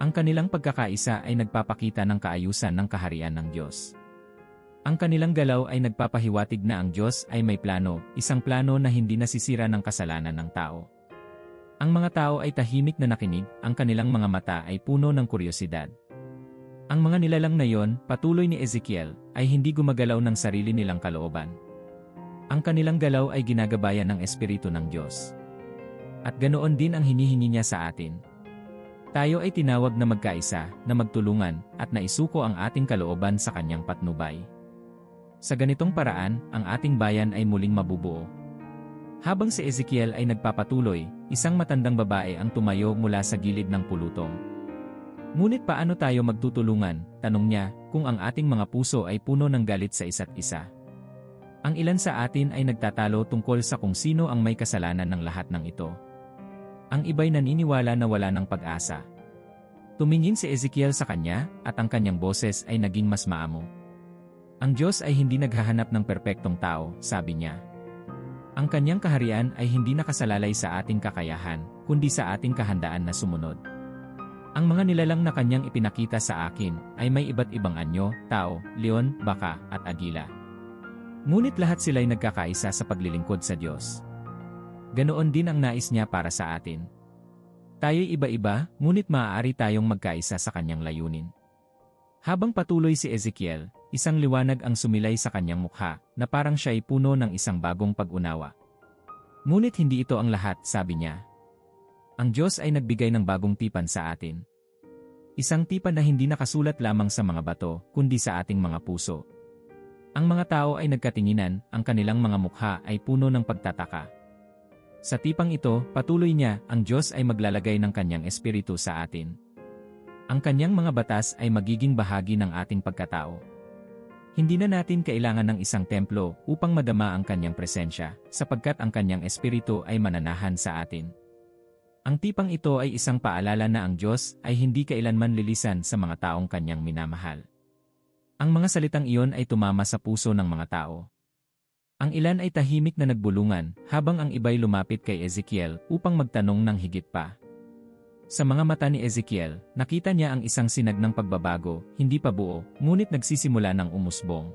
Ang kanilang pagkakaisa ay nagpapakita ng kaayusan ng kaharian ng Diyos. Ang kanilang galaw ay nagpapahiwatig na ang Diyos ay may plano, isang plano na hindi nasisira ng kasalanan ng tao. Ang mga tao ay tahimik na nakinig, ang kanilang mga mata ay puno ng kuryosidad. Ang mga nilalang na yon, patuloy ni Ezekiel, ay hindi gumagalaw ng sarili nilang kalooban. Ang kanilang galaw ay ginagabayan ng Espiritu ng Diyos. At ganoon din ang hinihingi niya sa atin. Tayo ay tinawag na magkaisa, na magtulungan, at naisuko ang ating kalooban sa kanyang patnubay. Sa ganitong paraan, ang ating bayan ay muling mabubuo. Habang si Ezekiel ay nagpapatuloy, isang matandang babae ang tumayo mula sa gilid ng pulutong. Ngunit paano tayo magtutulungan, tanong niya, kung ang ating mga puso ay puno ng galit sa isa't isa? Ang ilan sa atin ay nagtatalo tungkol sa kung sino ang may kasalanan ng lahat ng ito. Ang iba'y naniniwala na wala ng pag-asa. Tumingin si Ezekiel sa kanya, at ang kanyang boses ay naging mas maamo. Ang Diyos ay hindi naghahanap ng perpektong tao, sabi niya. Ang kanyang kaharian ay hindi nakasalalay sa ating kakayahan, kundi sa ating kahandaan na sumunod. Ang mga nilalang na kanyang ipinakita sa akin ay may iba't ibang anyo, tao, leon, baka, at agila. Ngunit lahat sila'y nagkakaisa sa paglilingkod sa Diyos. Ganoon din ang nais niya para sa atin. Tayo'y iba-iba, ngunit maaari tayong magkaisa sa kanyang layunin. Habang patuloy si Ezekiel, isang liwanag ang sumilay sa kanyang mukha, na parang siya ay puno ng isang bagong pag-unawa. Ngunit hindi ito ang lahat, sabi niya. Ang Diyos ay nagbigay ng bagong tipan sa atin. Isang tipan na hindi nakasulat lamang sa mga bato, kundi sa ating mga puso. Ang mga tao ay nagkatinginan, ang kanilang mga mukha ay puno ng pagtataka. Sa tipang ito, patuloy niya, ang Diyos ay maglalagay ng kanyang espiritu sa atin. Ang kanyang mga batas ay magiging bahagi ng ating pagkatao. Hindi na natin kailangan ng isang templo upang madama ang kanyang presensya, sapagkat ang kanyang espiritu ay mananahan sa atin. Ang tipang ito ay isang paalala na ang Diyos ay hindi kailanman lilisan sa mga taong kanyang minamahal. Ang mga salitang iyon ay tumama sa puso ng mga tao. Ang ilan ay tahimik na nagbulungan, habang ang iba'y lumapit kay Ezekiel upang magtanong ng higit pa. Sa mga mata ni Ezekiel, nakita niya ang isang sinag ng pagbabago, hindi pa buo, ngunit nagsisimula ng umusbong.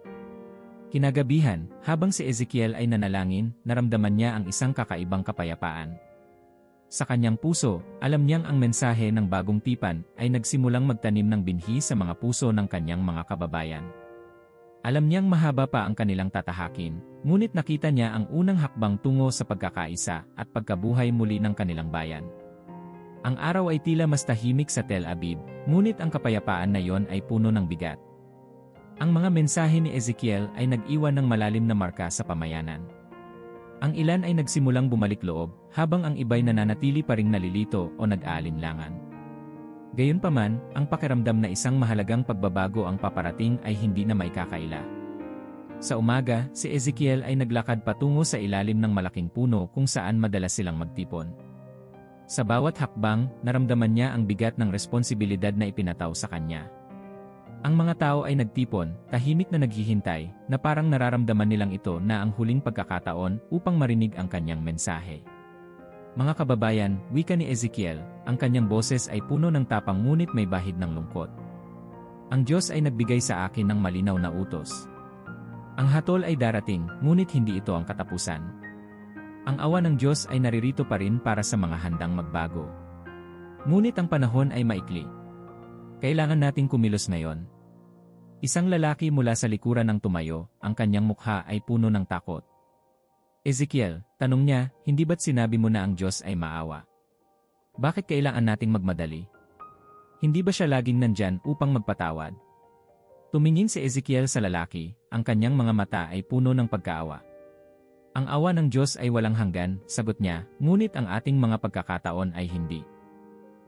Kinagabihan, habang si Ezekiel ay nanalangin, naramdaman niya ang isang kakaibang kapayapaan. Sa kanyang puso, alam niyang ang mensahe ng bagong tipan ay nagsimulang magtanim ng binhi sa mga puso ng kanyang mga kababayan. Alam niyang mahaba pa ang kanilang tatahakin, ngunit nakita niya ang unang hakbang tungo sa pagkakaisa at pagkabuhay muli ng kanilang bayan. Ang araw ay tila mas tahimik sa Tel Aviv, ngunit ang kapayapaan na iyon ay puno ng bigat. Ang mga mensahe ni Ezekiel ay nag-iwan ng malalim na marka sa pamayanan. Ang ilan ay nagsimulang bumalik loob, habang ang iba'y nananatili pa ring nalilito o nag-aalinlangan. Gayunpaman, ang pakiramdam na isang mahalagang pagbabago ang paparating ay hindi na maikakaila. Sa umaga, si Ezekiel ay naglakad patungo sa ilalim ng malaking puno kung saan madalas silang magtipon. Sa bawat hakbang, naramdaman niya ang bigat ng responsibilidad na ipinataw sa kanya. Ang mga tao ay nagtipon, tahimik na naghihintay, na parang nararamdaman nilang ito na ang huling pagkakataon upang marinig ang kanyang mensahe. Mga kababayan, wika ni Ezekiel, ang kanyang boses ay puno ng tapang ngunit may bahid ng lungkot. Ang Diyos ay nagbigay sa akin ng malinaw na utos. Ang hatol ay darating, ngunit hindi ito ang katapusan. Ang awa ng Diyos ay naririto pa rin para sa mga handang magbago. Ngunit ang panahon ay maikli. Kailangan nating kumilos ngayon. Isang lalaki mula sa likuran ng tumayo, ang kanyang mukha ay puno ng takot. Ezekiel, tanong niya, hindi ba't sinabi mo na ang Diyos ay maawa? Bakit kailangan nating magmadali? Hindi ba siya laging nandyan upang magpatawad? Tumingin si Ezekiel sa lalaki, ang kanyang mga mata ay puno ng pagkaawa. Ang awa ng Diyos ay walang hanggan, sagot niya, ngunit ang ating mga pagkakataon ay hindi.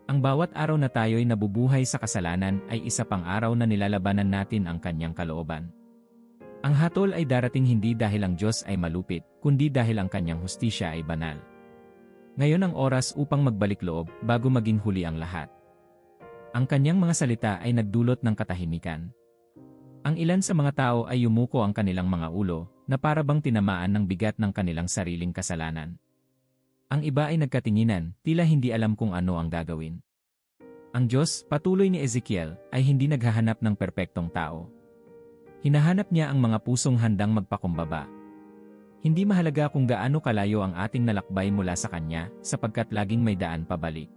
Ang bawat araw na tayo'y nabubuhay sa kasalanan ay isa pang araw na nilalabanan natin ang kanyang kalooban. Ang hatol ay darating hindi dahil ang Diyos ay malupit, kundi dahil ang kanyang hustisya ay banal. Ngayon ang oras upang magbalik loob bago maging huli ang lahat. Ang kanyang mga salita ay nagdulot ng katahimikan. Ang ilan sa mga tao ay yumuko ang kanilang mga ulo, na para bang tinamaan ng bigat ng kanilang sariling kasalanan. Ang iba ay nagkatinginan, tila hindi alam kung ano ang gagawin. Ang Diyos, patuloy ni Ezekiel, ay hindi naghahanap ng perpektong tao. Hinahanap niya ang mga pusong handang magpakumbaba. Hindi mahalaga kung gaano kalayo ang ating nalakbay mula sa Kanya, sapagkat laging may daan pabalik.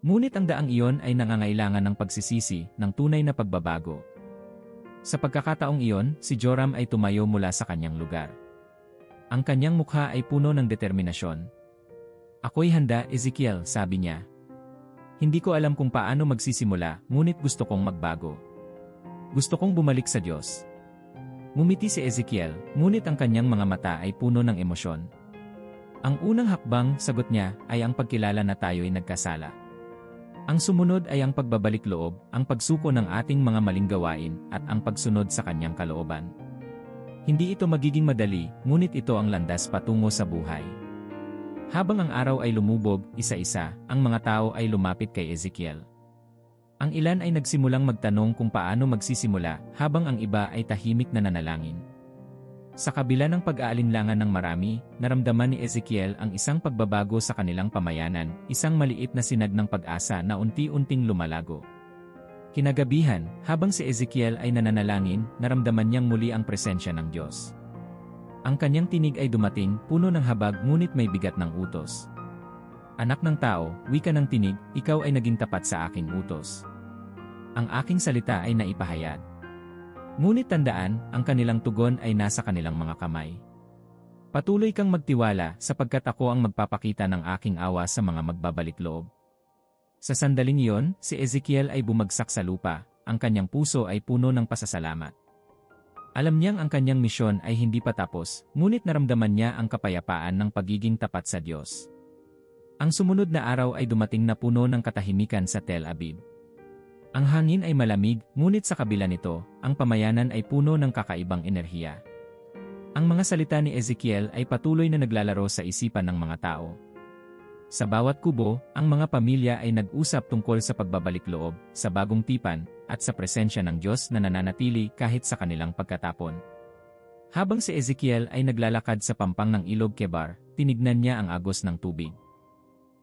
Ngunit ang daang iyon ay nangangailangan ng pagsisisi, ng tunay na pagbabago. Sa pagkakataong iyon, si Joram ay tumayo mula sa kanyang lugar. Ang kanyang mukha ay puno ng determinasyon. Ako'y handa, Ezekiel, sabi niya. Hindi ko alam kung paano magsisimula, ngunit gusto kong magbago. Gusto kong bumalik sa Diyos. Ngumiti si Ezekiel, ngunit ang kanyang mga mata ay puno ng emosyon. Ang unang hakbang, sagot niya, ay ang pagkilala na tayo'y nagkasala. Ang sumunod ay ang pagbabalik loob, ang pagsuko ng ating mga maling gawain, at ang pagsunod sa kanyang kalooban. Hindi ito magiging madali, ngunit ito ang landas patungo sa buhay. Habang ang araw ay lumubog, isa-isa, ang mga tao ay lumapit kay Ezekiel. Ang ilan ay nagsimulang magtanong kung paano magsisimula, habang ang iba ay tahimik na nanalangin. Sa kabila ng pag-aalinlangan ng marami, naramdaman ni Ezekiel ang isang pagbabago sa kanilang pamayanan, isang maliit na sinag ng pag-asa na unti-unting lumalago. Kinagabihan, habang si Ezekiel ay nananalangin, naramdaman niyang muli ang presensya ng Diyos. Ang kanyang tinig ay dumating, puno ng habag ngunit may bigat ng utos. Anak ng tao, wika ng tinig, ikaw ay naging tapat sa aking utos. Ang aking salita ay naipahayag. Ngunit tandaan, ang kanilang tugon ay nasa kanilang mga kamay. Patuloy kang magtiwala sapagkat ako ang magpapakita ng aking awa sa mga magbabalik loob. Sa sandaling iyon, si Ezekiel ay bumagsak sa lupa, ang kanyang puso ay puno ng pasasalamat. Alam niyang ang kanyang misyon ay hindi pa tapos, ngunit naramdaman niya ang kapayapaan ng pagiging tapat sa Diyos. Ang sumunod na araw ay dumating na puno ng katahimikan sa Tel Aviv. Ang hangin ay malamig, ngunit sa kabila nito, ang pamayanan ay puno ng kakaibang enerhiya. Ang mga salita ni Ezekiel ay patuloy na naglalaro sa isipan ng mga tao. Sa bawat kubo, ang mga pamilya ay nag-usap tungkol sa pagbabalik loob, sa bagong tipan, at sa presensya ng Diyos na nananatili kahit sa kanilang pagkatapon. Habang si Ezekiel ay naglalakad sa pampang ng ilog Kebar, tinignan niya ang agos ng tubig.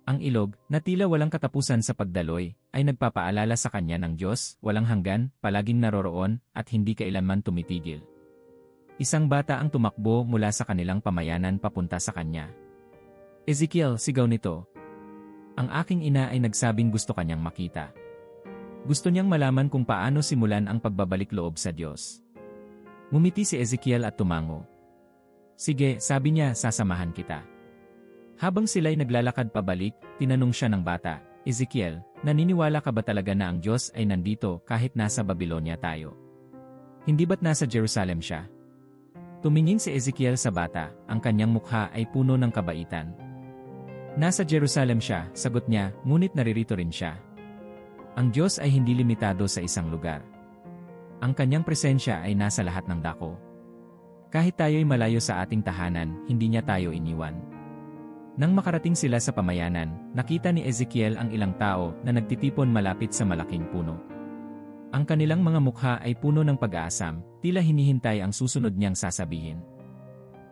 Ang ilog, na tila walang katapusan sa pagdaloy, ay nagpapaalala sa kanya ng Diyos, walang hanggan, palaging naroroon, at hindi kailanman tumitigil. Isang bata ang tumakbo mula sa kanilang pamayanan papunta sa kanya. Ezekiel, sigaw nito. Ang aking ina ay nagsabing gusto kanyang makita. Gusto niyang malaman kung paano simulan ang pagbabalik loob sa Diyos. Ngumiti si Ezekiel at tumango. Sige, sabi niya, sasamahan kita. Habang sila'y naglalakad pabalik, tinanong siya ng bata, Ezekiel, naniniwala ka ba talaga na ang Diyos ay nandito kahit nasa Babylonia tayo? Hindi ba't nasa Jerusalem siya? Tumingin si Ezekiel sa bata, ang kanyang mukha ay puno ng kabaitan. Nasa Jerusalem siya, sagot niya, ngunit naririto rin siya. Ang Diyos ay hindi limitado sa isang lugar. Ang kanyang presensya ay nasa lahat ng dako. Kahit tayo'y malayo sa ating tahanan, hindi niya tayo iniwan. Nang makarating sila sa pamayanan, nakita ni Ezekiel ang ilang tao na nagtitipon malapit sa malaking puno. Ang kanilang mga mukha ay puno ng pag-aasam, tila hinihintay ang susunod niyang sasabihin.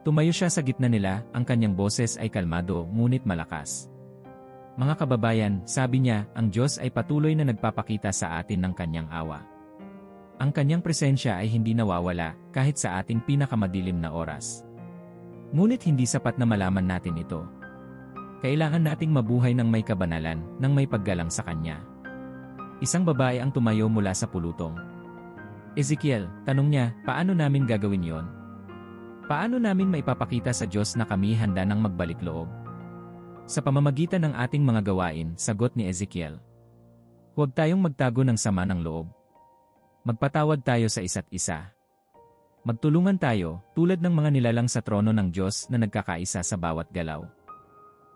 Tumayo siya sa gitna nila, ang kanyang boses ay kalmado ngunit malakas. Mga kababayan, sabi niya, ang Diyos ay patuloy na nagpapakita sa atin ng kanyang awa. Ang kanyang presensya ay hindi nawawala kahit sa ating pinakamadilim na oras. Ngunit hindi sapat na malaman natin ito. Kailangan nating mabuhay ng may kabanalan, ng may paggalang sa kanya. Isang babae ang tumayo mula sa pulutong. Ezekiel, tanong niya, paano namin gagawin yon? Paano namin maipapakita sa Diyos na kami handa ng magbalik loob? Sa pamamagitan ng ating mga gawain, sagot ni Ezekiel. Huwag tayong magtago ng sama ng loob. Magpatawad tayo sa isa't isa. Magtulungan tayo, tulad ng mga nilalang sa trono ng Diyos na nagkakaisa sa bawat galaw.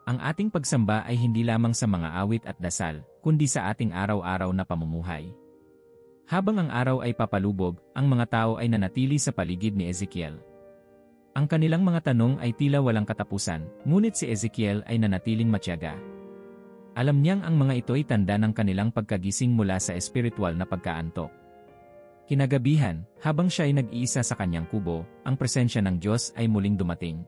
Ang ating pagsamba ay hindi lamang sa mga awit at dasal, kundi sa ating araw-araw na pamumuhay. Habang ang araw ay papalubog, ang mga tao ay nanatili sa paligid ni Ezekiel. Ang kanilang mga tanong ay tila walang katapusan, ngunit si Ezekiel ay nanatiling matiyaga. Alam niyang ang mga ito ay tanda ng kanilang pagkagising mula sa espiritual na pagkaantok. Kinagabihan, habang siya ay nag-iisa sa kanyang kubo, ang presensya ng Diyos ay muling dumating.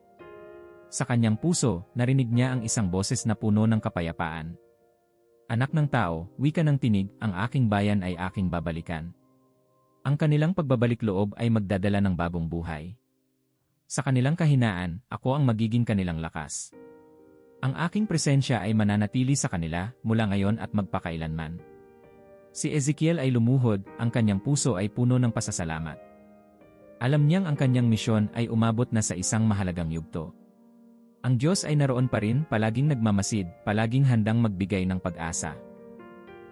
Sa kanyang puso, narinig niya ang isang boses na puno ng kapayapaan. Anak ng tao, wika ng tinig, ang aking bayan ay aking babalikan. Ang kanilang pagbabalik loob ay magdadala ng bagong buhay. Sa kanilang kahinaan, ako ang magiging kanilang lakas. Ang aking presensya ay mananatili sa kanila mula ngayon at magpakailanman. Si Ezekiel ay lumuhod, ang kanyang puso ay puno ng pasasalamat. Alam niyang ang kanyang misyon ay umabot na sa isang mahalagang yugto. Ang Diyos ay naroon pa rin, palaging nagmamasid, palaging handang magbigay ng pag-asa.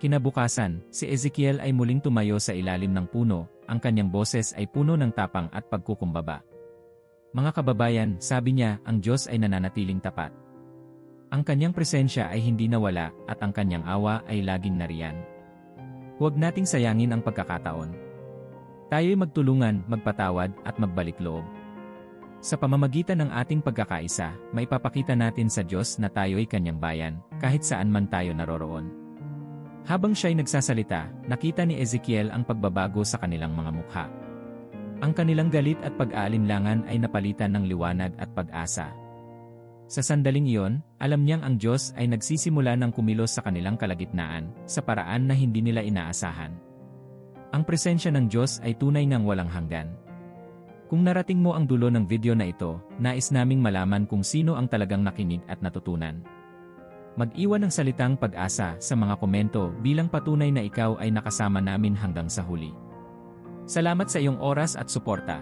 Kinabukasan, si Ezekiel ay muling tumayo sa ilalim ng puno, ang kanyang boses ay puno ng tapang at pagkukumbaba. Mga kababayan, sabi niya, ang Diyos ay nananatiling tapat. Ang kanyang presensya ay hindi nawala at ang kanyang awa ay laging nariyan. Huwag nating sayangin ang pagkakataon. Tayo'y magtulungan, magpatawad at magbalik loob. Sa pamamagitan ng ating pagkakaisa, maipapakita natin sa Diyos na tayo'y kanyang bayan, kahit saan man tayo naroroon. Habang siya'y nagsasalita, nakita ni Ezekiel ang pagbabago sa kanilang mga mukha. Ang kanilang galit at pag-aalinlangan ay napalitan ng liwanag at pag-asa. Sa sandaling iyon, alam niyang ang Diyos ay nagsisimula ng kumilos sa kanilang kalagitnaan, sa paraan na hindi nila inaasahan. Ang presensya ng Diyos ay tunay ngang walang hanggan. Kung narating mo ang dulo ng video na ito, nais naming malaman kung sino ang talagang nakinig at natutunan. Mag-iwan ng salitang pag-asa sa mga komento bilang patunay na ikaw ay nakasama namin hanggang sa huli. Salamat sa iyong oras at suporta.